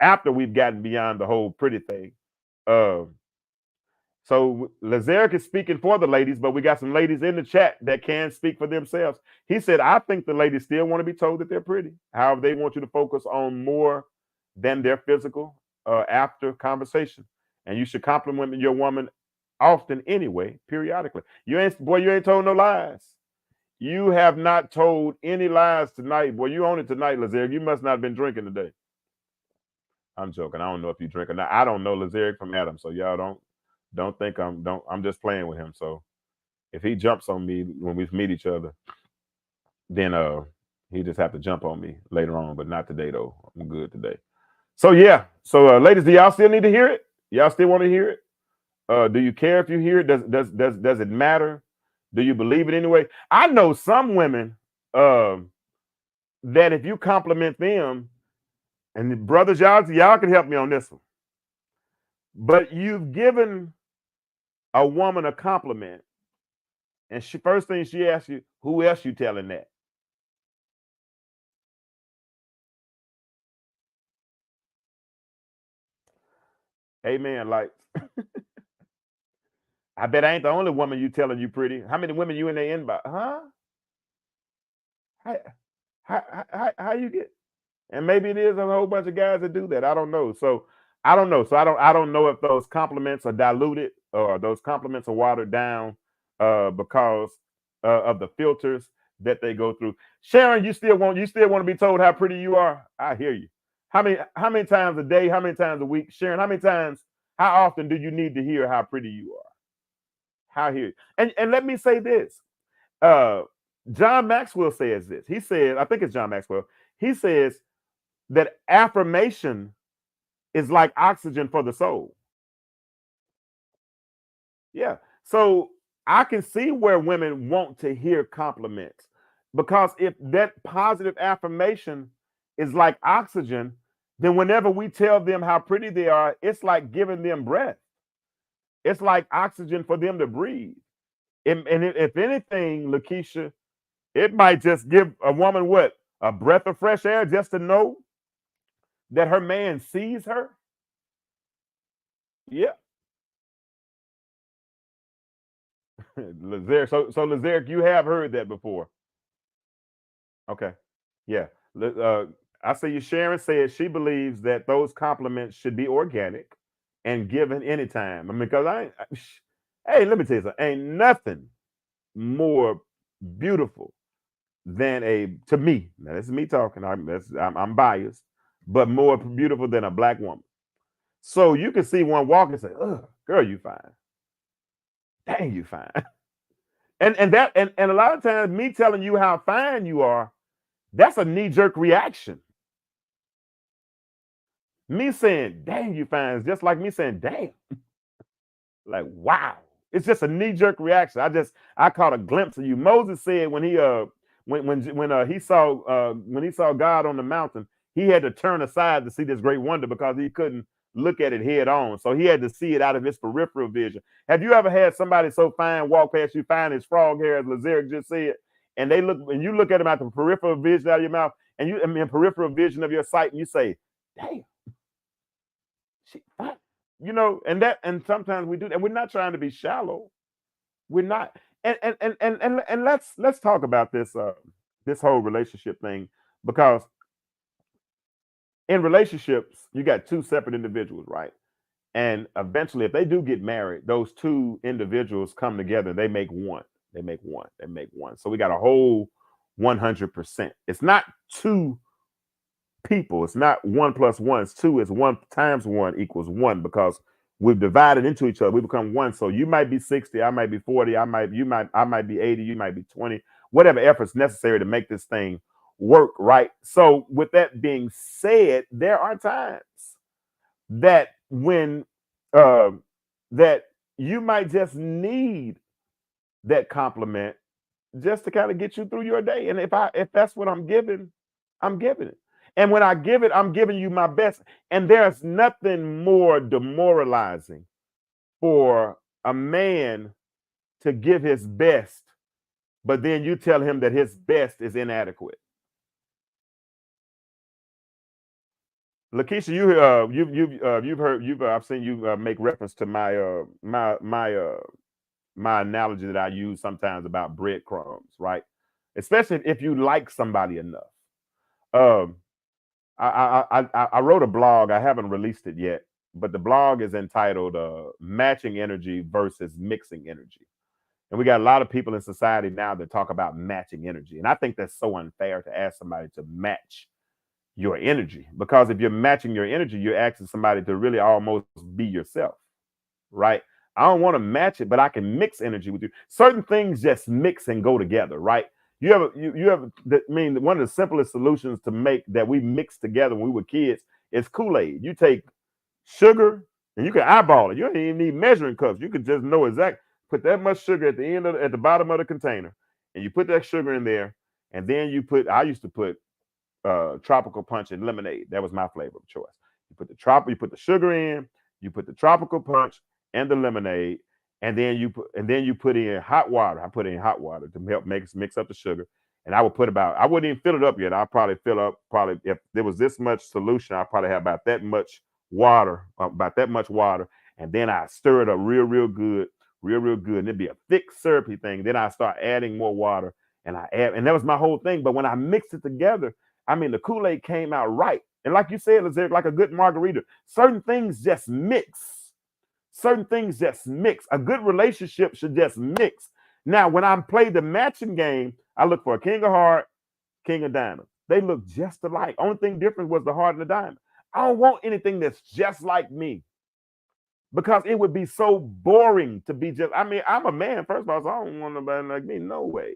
after we've gotten beyond the whole pretty thing. Um, so Lazarick is speaking for the ladies, but we got some ladies in the chat that can speak for themselves. He said, I think the ladies still want to be told that they're pretty. However, they want you to focus on more than their physical after conversation. And you should compliment your woman often anyway, periodically. You ain't told no lies. You have not told any lies tonight. Boy, you own it tonight, Lazarick. You must not have been drinking today. I'm joking. I don't know if you drink or not. I don't know Lazarick from Adam, so y'all don't think I'm just playing with him. So if he jumps on me when we meet each other, then he just have to jump on me later on, but not today though. I'm good today. So yeah. So ladies, do y'all still need to hear it? Y'all still want to hear it? Do you care if you hear it? Does it matter? Do you believe it anyway? I know some women that if you compliment them, and brothers, y'all can help me on this one. But you've given a woman a compliment, and first thing she asks you, who else you telling that? Amen. Like, I bet I ain't the only woman you telling you pretty. How many women you in the inbox? Huh? How, how you get? And maybe it is a whole bunch of guys that do that. I don't know. So I don't know. So I don't know if those compliments are diluted or those compliments are watered down because of the filters that they go through. Sharon, you still want to be told how pretty you are? I hear you. How many times a day? How many times a week? Sharon, how often do you need to hear how pretty you are? How hear you? And let me say this. John Maxwell says this. He said, I think it's John Maxwell. He says that affirmation is like oxygen for the soul. Yeah. So I can see where women want to hear compliments because if that positive affirmation is like oxygen, then whenever we tell them how pretty they are, it's like giving them breath. It's like oxygen for them to breathe. And if anything, Lakeisha, it might just give a woman what? A breath of fresh air just to know that her man sees her. Yeah. Lazarick. So Lazarick, you have heard that before. Okay. Yeah. I see you. Sharon said she believes that those compliments should be organic and given anytime. I mean, because hey, let me tell you something. Ain't nothing more beautiful than to me. Now this is me talking. I'm biased, but more beautiful than a black woman. So you can see one walk and say, "Ugh, girl, you fine. Dang, you fine." And a lot of times, me telling you how fine you are, that's a knee jerk reaction. Me saying, "Dang, you fine," is just like me saying, "Damn." Like, wow. It's just a knee-jerk reaction. I caught a glimpse of you. Moses said when he saw God on the mountain, he had to turn aside to see this great wonder because he couldn't look at it head on. So he had to see it out of his peripheral vision. Have you ever had somebody so fine walk past you, fine as frog hair, as Lazeric just said, and you look at them out the peripheral vision out of your mouth, and peripheral vision of your sight, and you say, damn, she fine. And sometimes we do, and we're not trying to be shallow. We're not. And let's talk about this whole relationship thing, because in relationships you got two separate individuals, right? And eventually, if they do get married, those two individuals come together. They make one. They make one. They make one. So we got a whole 100%. It's not two people. It's not 1 + 1. It's 2. It's 1 times 1 equals 1, because we've divided into each other. We become one. So you might be 60, I might be 40, I might be 80, you might be 20. Whatever efforts necessary to make this thing work, right? So with that being said, there are times that when that you might just need that compliment just to kind of get you through your day. And if that's what I'm giving it. And when I give it, I'm giving you my best. And there's nothing more demoralizing for a man to give his best, but then you tell him that his best is inadequate. Lakeisha, I've seen you make reference to my analogy that I use sometimes about breadcrumbs, right? Especially if you like somebody enough. I wrote a blog. I haven't released it yet, but the blog is entitled "Matching Energy versus Mixing Energy." And we got a lot of people in society now that talk about matching energy, and I think that's so unfair to ask somebody to match your energy, because if you're matching your energy, you're asking somebody to really almost be yourself, right? I don't want to match it, but I can mix energy with you. Certain things just mix and go together, right? One of the simplest solutions to make that we mixed together when we were kids is Kool-Aid. You take sugar and you can eyeball it. You don't even need measuring cups. You can just know exactly. Put that much sugar at the bottom of the container, and you put that sugar in there, and then I used to put tropical punch and lemonade. That was my flavor of choice. You put the sugar in, you put the tropical punch and the lemonade, and then you put in hot water. I put in hot water to help mix up the sugar. And I wouldn't even fill it up yet. I'll probably fill up, if there was this much solution, I'll probably have about that much water. And then I stir it up real good. And it'd be a thick syrupy thing. Then I start adding more water, and that was my whole thing. But when I mixed it together, the Kool-Aid came out right. And like you said, like a good margarita, certain things just mix. A good relationship should just mix. Now, when I play the matching game, I look for a king of heart, king of diamond. They look just alike. Only thing different was the heart and the diamond. I don't want anything that's just like me, because it would be so boring to be just. I'm a man, first of all, so I don't want nobody like me. No way.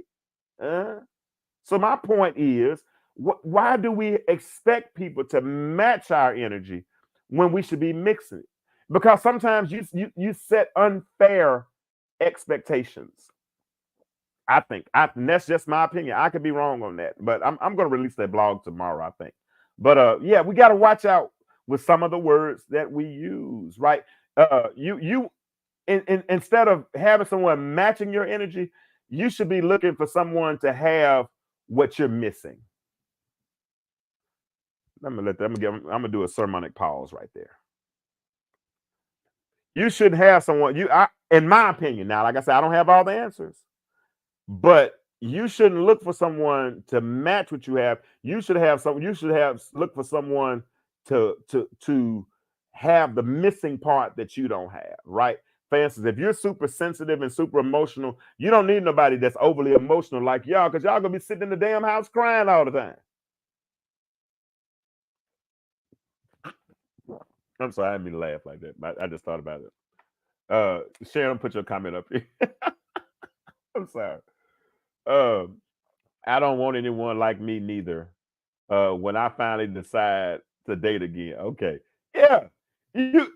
So my point is, why do we expect people to match our energy when we should be mixing it? Because sometimes you set unfair expectations. I think, and that's just my opinion. I could be wrong on that, but I'm going to release that blog tomorrow, I think. But yeah, we got to watch out with some of the words that we use, right? Instead of having someone matching your energy, you should be looking for someone to have what you're missing. I'm gonna do a sermonic pause right there. You should have someone. In my opinion, now, like I said, I don't have all the answers, but you shouldn't look for someone to match what you have. You should have some. You should have look for someone to have the missing part that you don't have. Right. For instance, if you're super sensitive and super emotional, you don't need nobody that's overly emotional like y'all, because y'all gonna be sitting in the damn house crying all the time. I'm sorry, I didn't mean to laugh like that. I just thought about it. Sharon, put your comment up here. I'm sorry. I don't want anyone like me neither. When I finally decide to date again. Okay. Yeah. You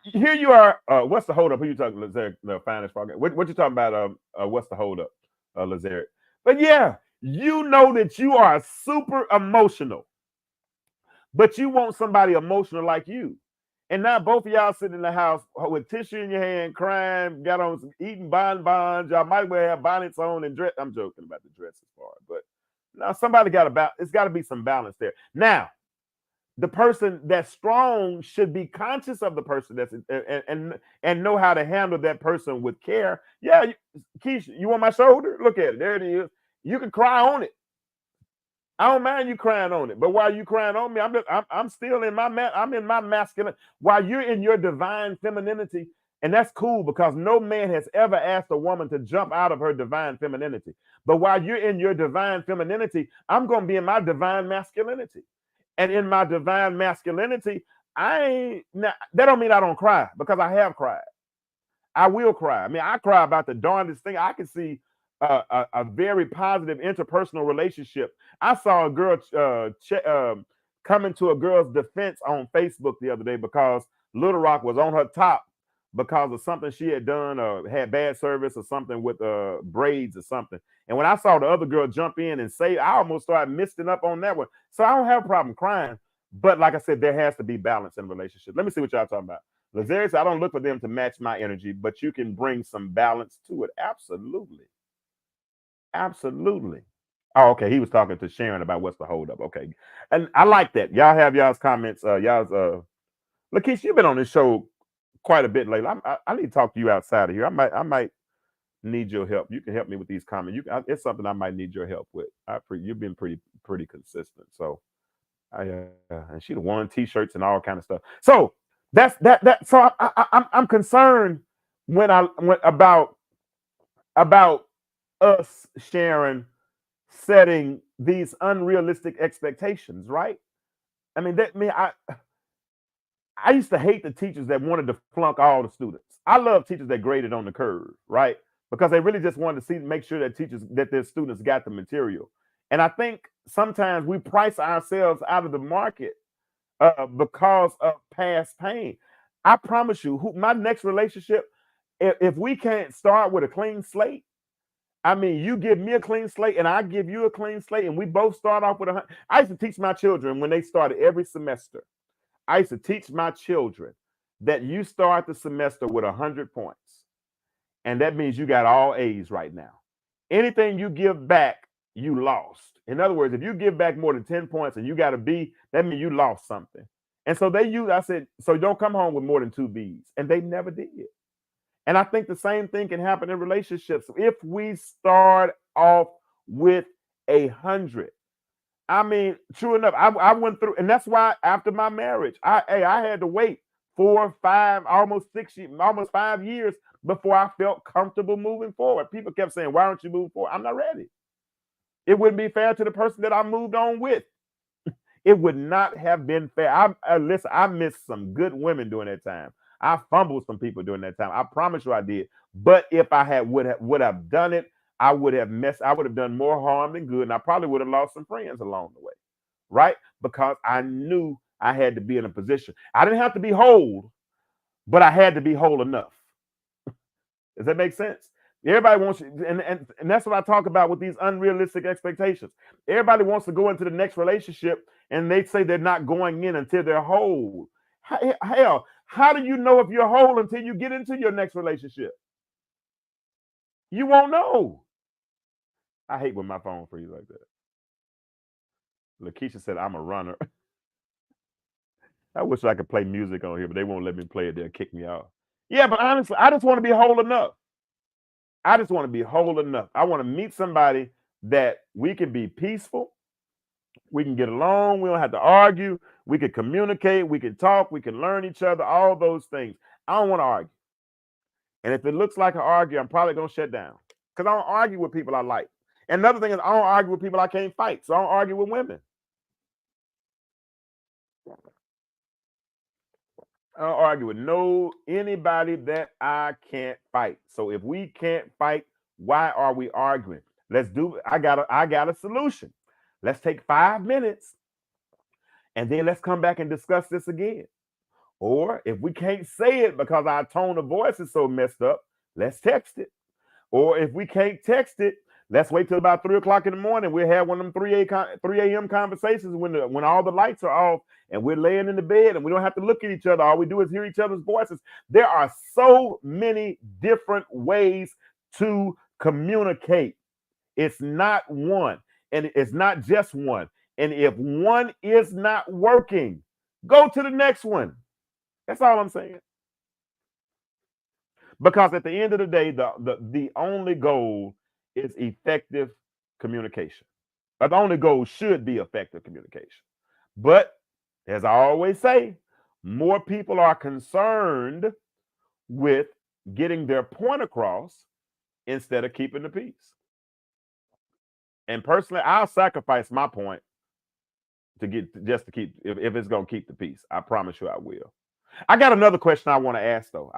here you are. What's the hold up? Who you talking, Lazare? The finest frog. What you talking about? What's the hold up, Lazare? But yeah, you know that you are super emotional, but you want somebody emotional like you. And now both of y'all sitting in the house with tissue in your hand, crying, got on some eating bonbons. Y'all might well have bonnets on and dress. I'm joking about the dresses part, but now somebody got about. It's got to be some balance there. Now, the person that's strong should be conscious of the person that's and know how to handle that person with care. Yeah, Keisha, you want my shoulder? Look at it. There it is. You can cry on it. I don't mind you crying on it, but while you crying on me, I'm still in I'm in my masculine. While you're in your divine femininity, and that's cool because no man has ever asked a woman to jump out of her divine femininity. But while you're in your divine femininity, I'm gonna be in my divine masculinity, and in my divine masculinity, that don't mean I don't cry because I have cried. I will cry. I mean, I cry about the darndest thing. I can see a very positive interpersonal relationship. I saw a girl coming to a girl's defense on Facebook the other day because Little Rock was on her top because of something she had done or had bad service or something with braids or something. And when I saw the other girl jump in and say, I almost started misting up on that one. So I don't have a problem crying. But like I said, there has to be balance in a relationship. Let me see what y'all talking about. Lazare said, I don't look for them to match my energy, but you can bring some balance to it. Absolutely. Absolutely. Oh, okay. He was talking to Sharon about what's the holdup. Okay. And I like that. Y'all have y'all's comments. Lakeisha, you've been on this show quite a bit lately. I need to talk to you outside of here. I might need your help. You can help me with these comments. It's something I might need your help with. You've been pretty consistent. So and she'd have worn t-shirts and all kind of stuff. So that's that. So I'm concerned when about us, Sharon, setting these unrealistic expectations, right? I mean, I used to hate the teachers that wanted to flunk all the students. I love teachers that graded on the curve, right? Because they really just wanted to make sure that their students got the material. And I think sometimes we price ourselves out of the market because of past pain. I promise you, my next relationship, if we can't start with a clean slate, I mean, you give me a clean slate and I give you a clean slate and we both start off with I used to teach my children when they started every semester. I used to teach my children that you start the semester with 100 points. And that means you got all A's right now. Anything you give back, you lost. In other words, if you give back more than 10 points and you got a B, that means you lost something. And so I said, so don't come home with more than 2 B's. And they never did. And I think the same thing can happen in relationships. If we start off with 100, I mean, true enough, I went through, and that's why after my marriage, I had to wait 4, 5, almost 6 years, almost 5 years before I felt comfortable moving forward. People kept saying, why don't you move forward? I'm not ready. It wouldn't be fair to the person that I moved on with. It would not have been fair. Listen, I missed some good women during that time. I fumbled some people during that time. I promise you I did. But if I would have done it, I would have done more harm than good. And I probably would have lost some friends along the way. Right? Because I knew I had to be in a position. I didn't have to be whole, but I had to be whole enough. Does that make sense? Everybody wants you, and that's what I talk about with these unrealistic expectations. Everybody wants to go into the next relationship and they say they're not going in until they're whole. Hell, how do you know if you're whole until you get into your next relationship? You won't know. I hate when my phone freezes like that. Lakeisha said, I'm a runner. I wish I could play music on here, but they won't let me play it. They'll kick me out. Yeah, but honestly, I just want to be whole enough. I just want to be whole enough. I want to meet somebody that we can be peaceful, we can get along, we don't have to argue, we can communicate, we can talk, we can learn each other, all those things. I don't want to argue. And if it looks like an argue, I'm probably gonna shut down. Because I don't argue with people I like. And another thing is I don't argue with people I can't fight. So I don't argue with women. I don't argue with anybody that I can't fight. So if we can't fight, why are we arguing? Let's do I got a solution. Let's take 5 minutes and then let's come back and discuss this again. Or if we can't say it because our tone of voice is so messed up, let's text it. Or if we can't text it, let's wait till about 3 o'clock in the morning. We'll have one of them 3 a.m. conversations when all the lights are off and we're laying in the bed and we don't have to look at each other. All we do is hear each other's voices. There are so many different ways to communicate. It's not one, and it's not just one. And if one is not working, go to the next one. That's all I'm saying. Because at the end of the day, the only goal is effective communication. But the only goal should be effective communication. But as I always say, more people are concerned with getting their point across instead of keeping the peace. And personally, I'll sacrifice my point to keep if it's gonna keep the peace. I promise you I will. I got another question I want to ask, though.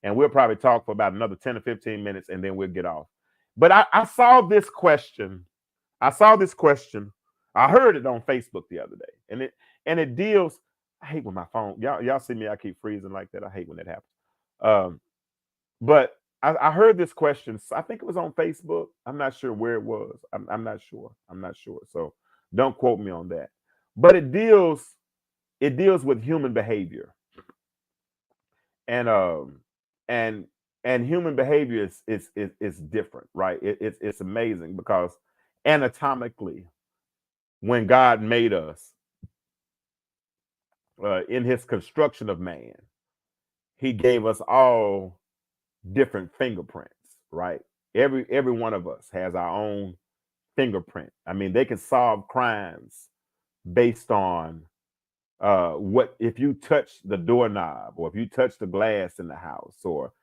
And we'll probably talk for about another 10 or 15 minutes, and then we'll get off. But I saw this question. I heard it on Facebook the other day, and it deals. I hate when my phone. Y'all see me? I keep freezing like that. I hate when that happens. But I heard this question. I think it was on Facebook. I'm not sure where it was. I'm not sure. So don't quote me on that. But it deals with human behavior, and human behavior is different, right? It's amazing because anatomically, when God made us in His construction of man, He gave us all different fingerprints, right? Every one of us has our own fingerprint. I mean, they can solve crimes based on what if you touch the doorknob or if you touch the glass in the house, or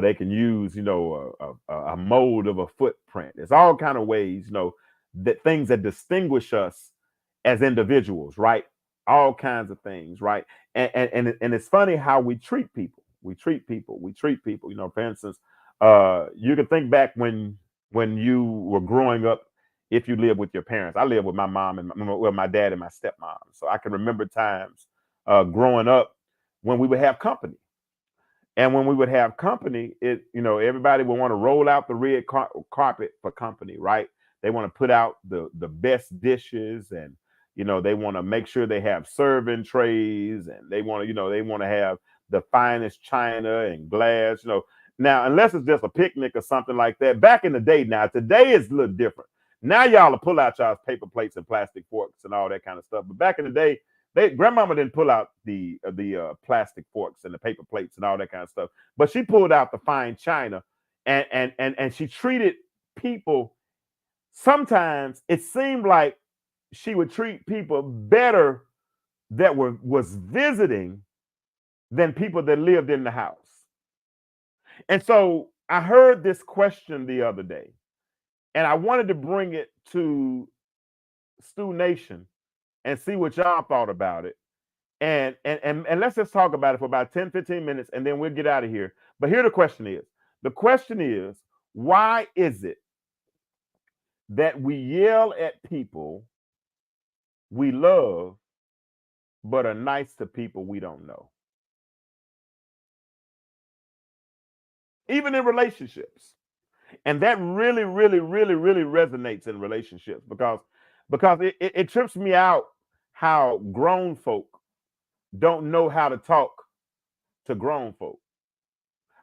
they can use a mold of a footprint. There's all kind of ways, that things that distinguish us as individuals, right? All kinds of things, right? And it's funny how we treat people. For instance, you can think back when you were growing up. If you live with your parents, I live with my mom and my dad and my stepmom, so I can remember times growing up when we would have company, and when we would have company, everybody would want to roll out the red carpet for company, right? They want to put out the best dishes, and they want to make sure they have serving trays, and they want to have the finest china and glass. Now, unless it's just a picnic or something like that. Back in the day, now today is a little different. Now y'all will pull out y'all's paper plates and plastic forks and all that kind of stuff. But back in the day, grandmama didn't pull out the plastic forks and the paper plates and all that kind of stuff. But she pulled out the fine china, and she treated people. Sometimes it seemed like she would treat people better that was visiting than people that lived in the house. And so I heard this question the other day, and I wanted to bring it to Stu Nation and see what y'all thought about it. And let's just talk about it for about 10, 15 minutes, and then we'll get out of here. But here the question is. The question is, why is it that we yell at people we love, but are nice to people we don't know? Even in relationships. And that really, really, really, really resonates in relationships because it trips me out how grown folk don't know how to talk to grown folk.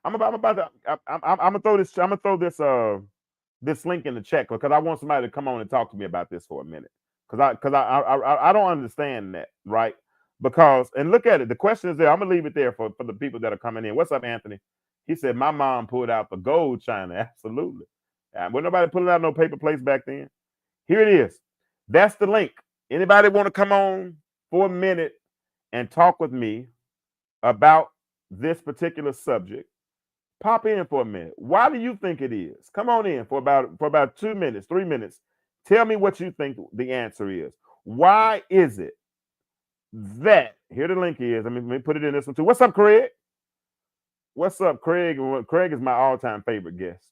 I'm gonna throw this link in the chat because I want somebody to come on and talk to me about this for a minute. Because I don't understand that, right? And look at it. The question is there. I'm gonna leave it there for the people that are coming in. What's up, Anthony? He said, my mom pulled out the gold china. Absolutely. Wasn't nobody pulling out no paper plates back then. Here it is. That's the link. Anybody want to come on for a minute and talk with me about this particular subject? Pop in for a minute. Why do you think it is? Come on in for about 2 minutes, 3 minutes. Tell me what you think the answer is. Why is it that here the link is? Let me put it in this one too. What's up, Craig? What's up, Craig? Craig is my all-time favorite guest.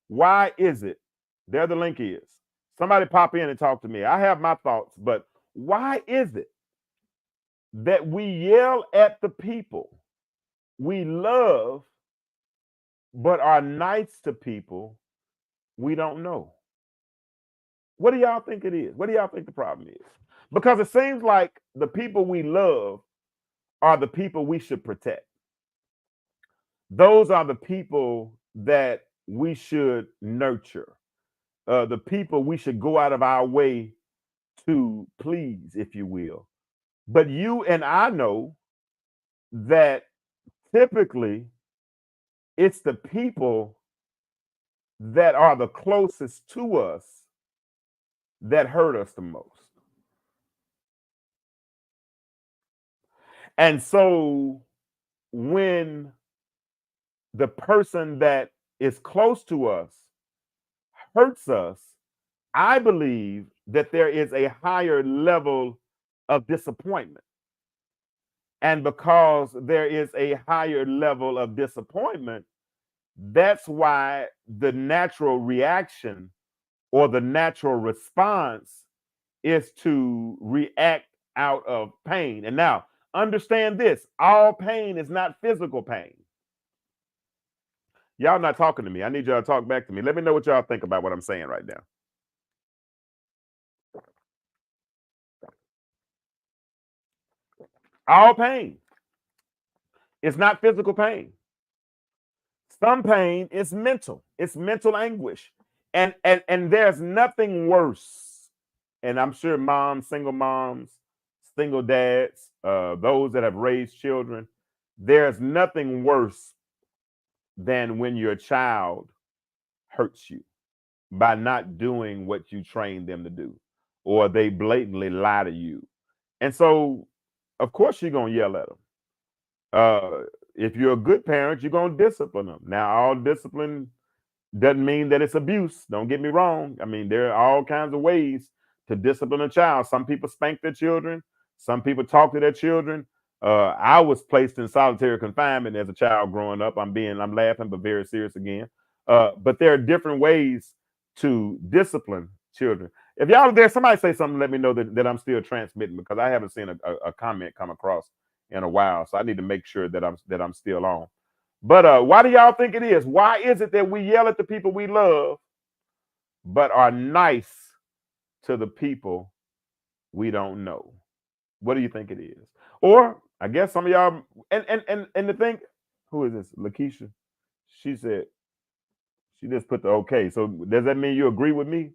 Why is it? There the link is. Somebody pop in and talk to me. I have my thoughts, but why is it that we yell at the people we love, but are nice to people we don't know? What do y'all think it is? What do y'all think the problem is? Because it seems like the people we love are the people we should protect. Those are the people that we should nurture. The people we should go out of our way to please, if you will. But you and I know that typically it's the people that are the closest to us that hurt us the most. And so when the person that is close to us hurts us, I believe that there is a higher level of disappointment. And because there is a higher level of disappointment, that's why the natural reaction or the natural response is to react out of pain. And now, understand this, all pain is not physical pain. Y'all not talking to me. I need y'all to talk back to me. Let me know what y'all think about what I'm saying right now. All pain is not physical pain. Some pain is mental. It's mental anguish. And there's nothing worse. And I'm sure moms, single dads, those that have raised children, there's nothing worse than when your child hurts you by not doing what you trained them to do, or they blatantly lie to you. And so, of course, you're going to yell at them. If you're a good parent, you're going to discipline them. Now, all discipline doesn't mean that it's abuse. Don't get me wrong. I mean, there are all kinds of ways to discipline a child. Some people spank their children. Some people talk to their children. I was placed in solitary confinement as a child growing up. I'm laughing, but very serious again. But there are different ways to discipline children. If y'all are there, somebody say something, let me know that I'm still transmitting, because I haven't seen a comment come across in a while. So I need to make sure that I'm still on. But why do y'all think it is? Why is it that we yell at the people we love, but are nice to the people we don't know? What do you think it is? Or I guess some of y'all, and the thing, who is this? Lakeisha. She said, she just put the okay. So does that mean you agree with me?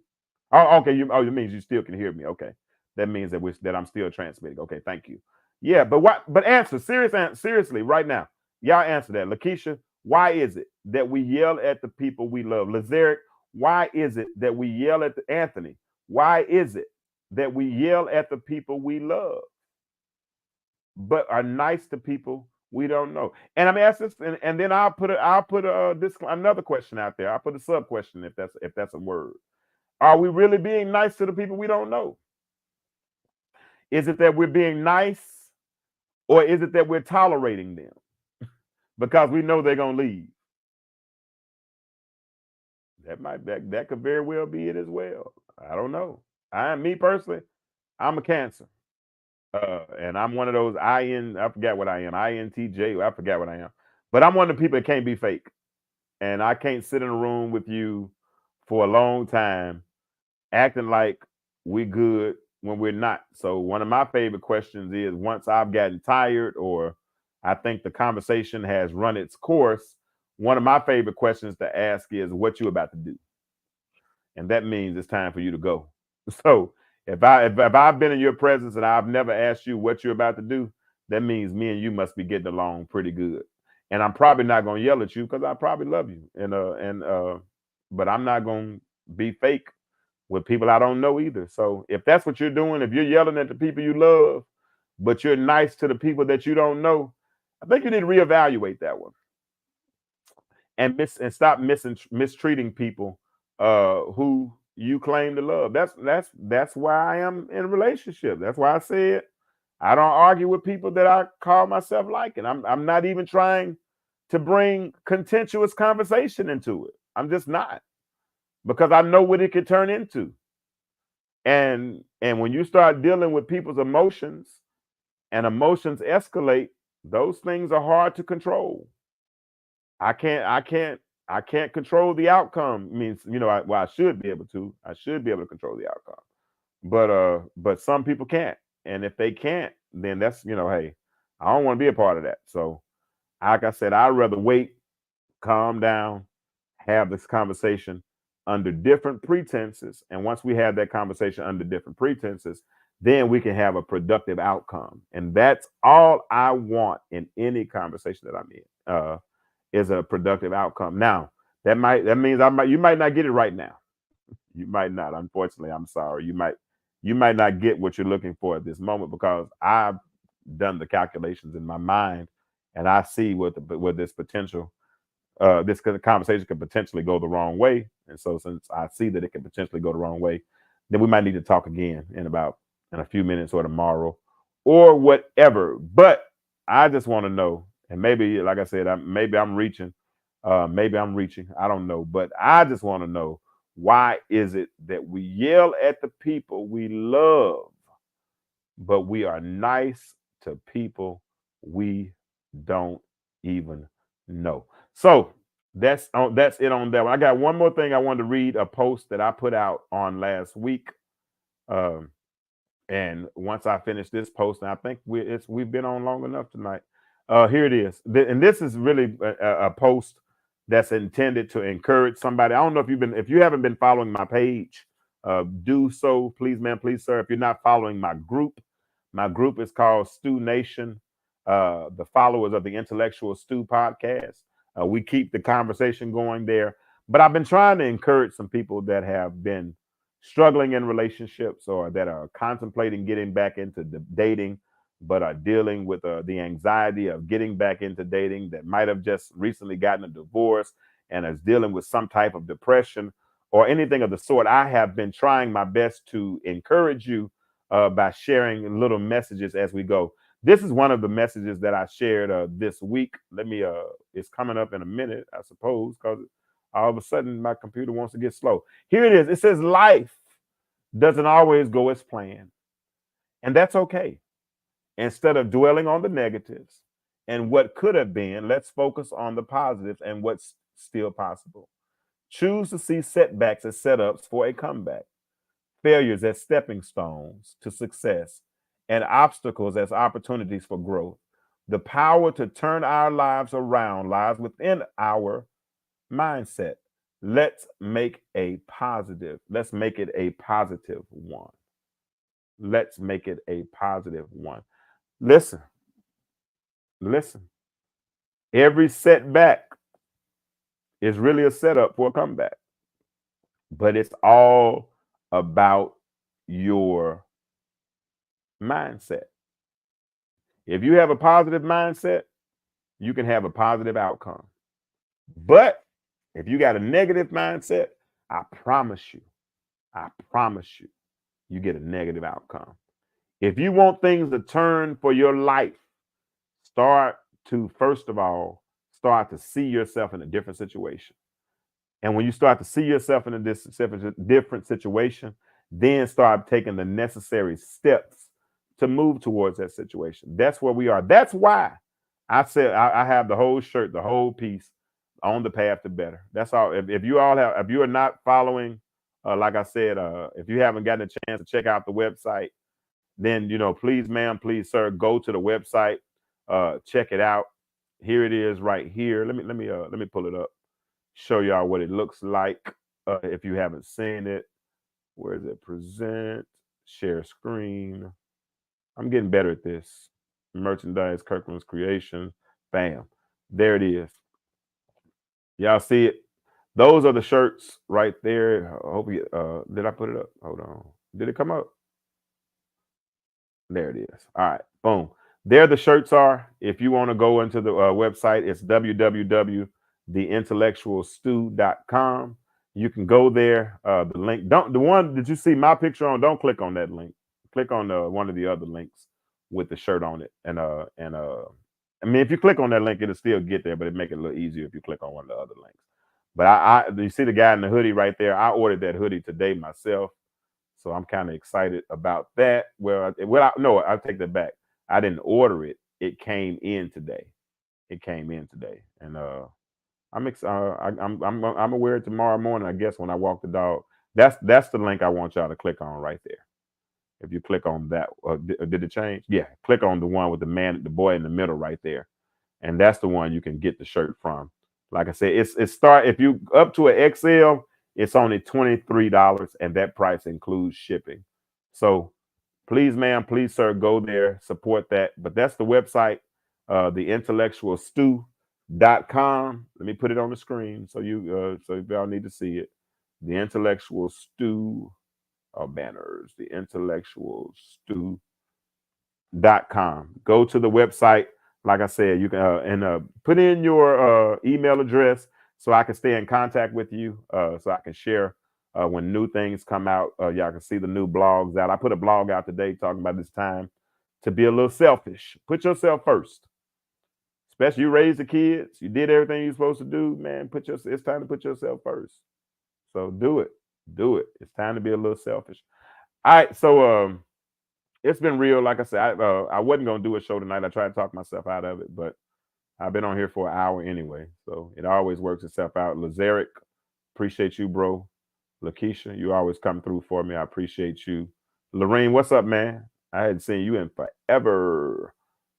Oh, okay. It means you still can hear me. Okay. That means that I'm still transmitting. Okay, thank you. Yeah, but answer, seriously, right now. Y'all answer that. Lakeisha, why is it that we yell at the people we love? Lazaric, why is it that we yell at Anthony? Why is it that we yell at the people we love, but are nice to people we don't know? And I'm asking this, and then I'll put another question out there. I'll put a sub question if that's a word. Are we really being nice to the people we don't know? Is it that we're being nice, or is it that we're tolerating them because we know they're gonna leave? That could very well be it as well. I don't know. Me personally, I'm a Cancer. And I'm one of those I forget what I am, INTJ, I forget what I am. But I'm one of the people that can't be fake. And I can't sit in a room with you for a long time acting like we're good when we're not. So one of my favorite questions is, once I've gotten tired or I think the conversation has run its course, one of my favorite questions to ask is, what you about to do? And that means it's time for you to go. So if I've been in your presence and I've never asked you what you're about to do, that means me and you must be getting along pretty good. And I'm probably not going to yell at you because I probably love you. And but I'm not going to be fake with people I don't know either. So if that's what you're doing, if you're yelling at the people you love, but you're nice to the people that you don't know, I think you need to reevaluate that one and stop mistreating people who you claim to love. That's why I am in a relationship. That's why I said I don't argue with people that I call myself liking. I'm not even trying to bring contentious conversation into it. I'm just not, because I know what it could turn into. And when you start dealing with people's emotions and emotions escalate, those things are hard to control. I can't control the outcome. Means, I should be able to. I should be able to control the outcome. But some people can't. And if they can't, then that's, hey, I don't want to be a part of that. So, like I said, I'd rather wait, calm down, have this conversation under different pretenses. And once we have that conversation under different pretenses, then we can have a productive outcome. And that's all I want in any conversation that I'm in, is a productive outcome. Now, that means you might not get it right now. You might not. Unfortunately, I'm sorry. You might not get what you're looking for at this moment, because I've done the calculations in my mind and I see what this potential this conversation could potentially go the wrong way. And so since I see that it can potentially go the wrong way, then we might need to talk again in a few minutes or tomorrow or whatever. But I just want to know, and maybe, like I said, maybe I'm reaching, I don't know, but I just want to know, why is it that we yell at the people we love, but we are nice to people we don't even know? So that's it on that one. I got one more thing I wanted to read, a post that I put out on last week. And once I finish this post, and I think we've been on long enough tonight. Here it is. And this is really a post that's intended to encourage somebody. I don't know if you haven't been following my page, do so, please, ma'am, please, sir. If you're not following my group is called Stew Nation, the followers of the Intellectual Stew podcast. We keep the conversation going there. But I've been trying to encourage some people that have been struggling in relationships, or that are contemplating getting back into dating, but are dealing with the anxiety of getting back into dating, that might have just recently gotten a divorce and is dealing with some type of depression or anything of the sort. I have been trying my best to encourage you by sharing little messages as we go. This is one of the messages that I shared this week. It's coming up in a minute, I suppose, because all of a sudden my computer wants to get slow. Here it is. It says, life doesn't always go as planned, and that's okay. Instead of dwelling on the negatives and what could have been, let's focus on the positives and what's still possible. Choose to see setbacks as setups for a comeback, failures as stepping stones to success, and obstacles as opportunities for growth. The power to turn our lives around lies within our mindset. Let's make it a positive one. Let's make it a positive one. Listen. Every setback is really a setup for a comeback, but it's all about your mindset. If you have a positive mindset, you can have a positive outcome. But if you got a negative mindset, I promise you, you get a negative outcome. If you want things to turn for your life, first of all, start to see yourself in a different situation. And when you start to see yourself in a different situation, then start taking the necessary steps to move towards that situation. That's where we are. That's why I said I have the whole shirt, the whole piece, On the Path to Better. That's all. If you are not following, like I said, if you haven't gotten a chance to check out the website, then, please, ma'am, please, sir, go to the website, check it out. Here it is right here. Let me pull it up, show y'all what it looks like. If you haven't seen it, where is it? Present, share screen. I'm getting better at this. Merchandise, Kirkland's creation. Bam. There it is. Y'all see it? those are the shirts right there. I hope you, did I put it up? Hold on. Did it come up? There it is. All right. Boom. There the shirts are. If you want to go into the website, it's www.theintellectualstew.com. You can go there. The link. The one that you see my picture on, don't click on that link. Click on one of the other links with the shirt on it. And I mean, if you click on that link, it'll still get there, but it make it a little easier if you click on one of the other links. But you see the guy in the hoodie right there. I ordered that hoodie today myself. So I'm kind of excited about that. I'll take that back. I didn't order it. It came in today. And I'm gonna wear it tomorrow morning, I guess, when I walk the dog. That's the link I want y'all to click on right there. If you click on that, did it change? Yeah, click on the one with the boy in the middle right there, and that's the one you can get the shirt from. Like I said, if you up to an XL. It's only $23, and that price includes shipping. So please, ma'am, please, sir, go there, support that. But that's the website, theintellectualstew.com. Let me put it on the screen so you y'all need to see it. The Intellectual Stew banners, theintellectualstew.com. Go to the website. Like I said, you can and put in your email address, so I can stay in contact with you, so I can share when new things come out. Y'all can see the new blogs out. I put a blog out today talking about this time to be a little selfish. Put yourself first. Especially you raised the kids. You did everything you're supposed to do, man. It's time to put yourself first. So do it. It's time to be a little selfish. All right, so it's been real. Like I said, I wasn't going to do a show tonight. I tried to talk myself out of it, but I've been on here for an hour anyway, so it always works itself out. Lazaric, appreciate you, bro. Lakeisha, you always come through for me. I appreciate you. Lorraine, what's up, man? I hadn't seen you in forever,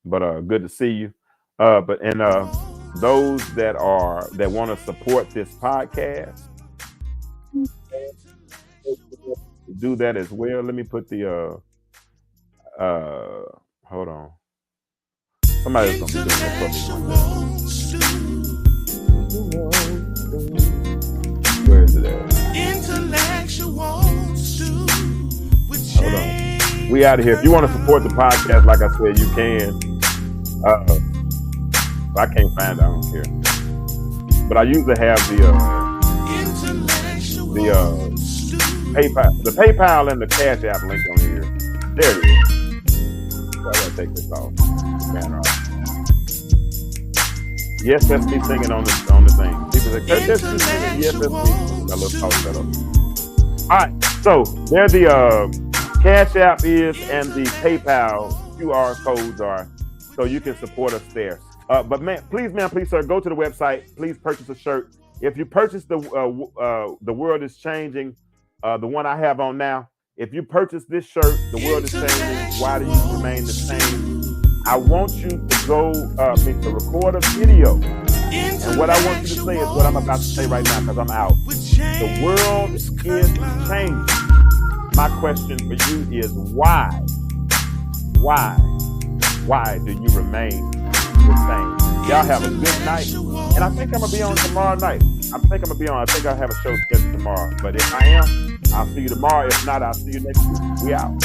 but good to see you. Those that want to support this podcast, do that as well. Let me put the hold on. Somebody's gonna be doing that for me. Where is it at? Hold on. We out of here. If you want to support the podcast, like I said, you can. I can't find it. I don't care. But I usually have the PayPal and the Cash App link on here. There it is. So I gotta take this off. Banner off. Yes, that's me singing on the thing. People say, that's me singing. Yes, that's me. Got a little talk set up. All right. So there the Cash App is and the PayPal QR codes are, so you can support us there. But please, sir, go to the website. Please purchase a shirt. If you purchase the World is Changing, the one I have on now, if you purchase this shirt, The World is Changing, Why Do You Remain the Same? I want you to go to record a video. And what I want you to say is what I'm about to say right now, because I'm out. The world is changing. My question for you is why? Why do you remain the same? Y'all have a good night. And I think I'm going to be on tomorrow night. I think I have a show scheduled tomorrow. But if I am, I'll see you tomorrow. If not, I'll see you next week. We out.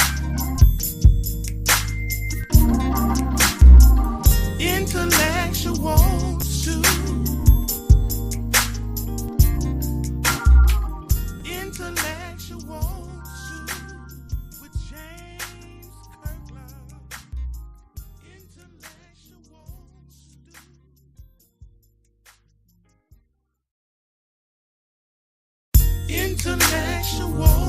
Intellectual stew. Intellectual stew with James Kirkland. Intellectual stew. Intellectual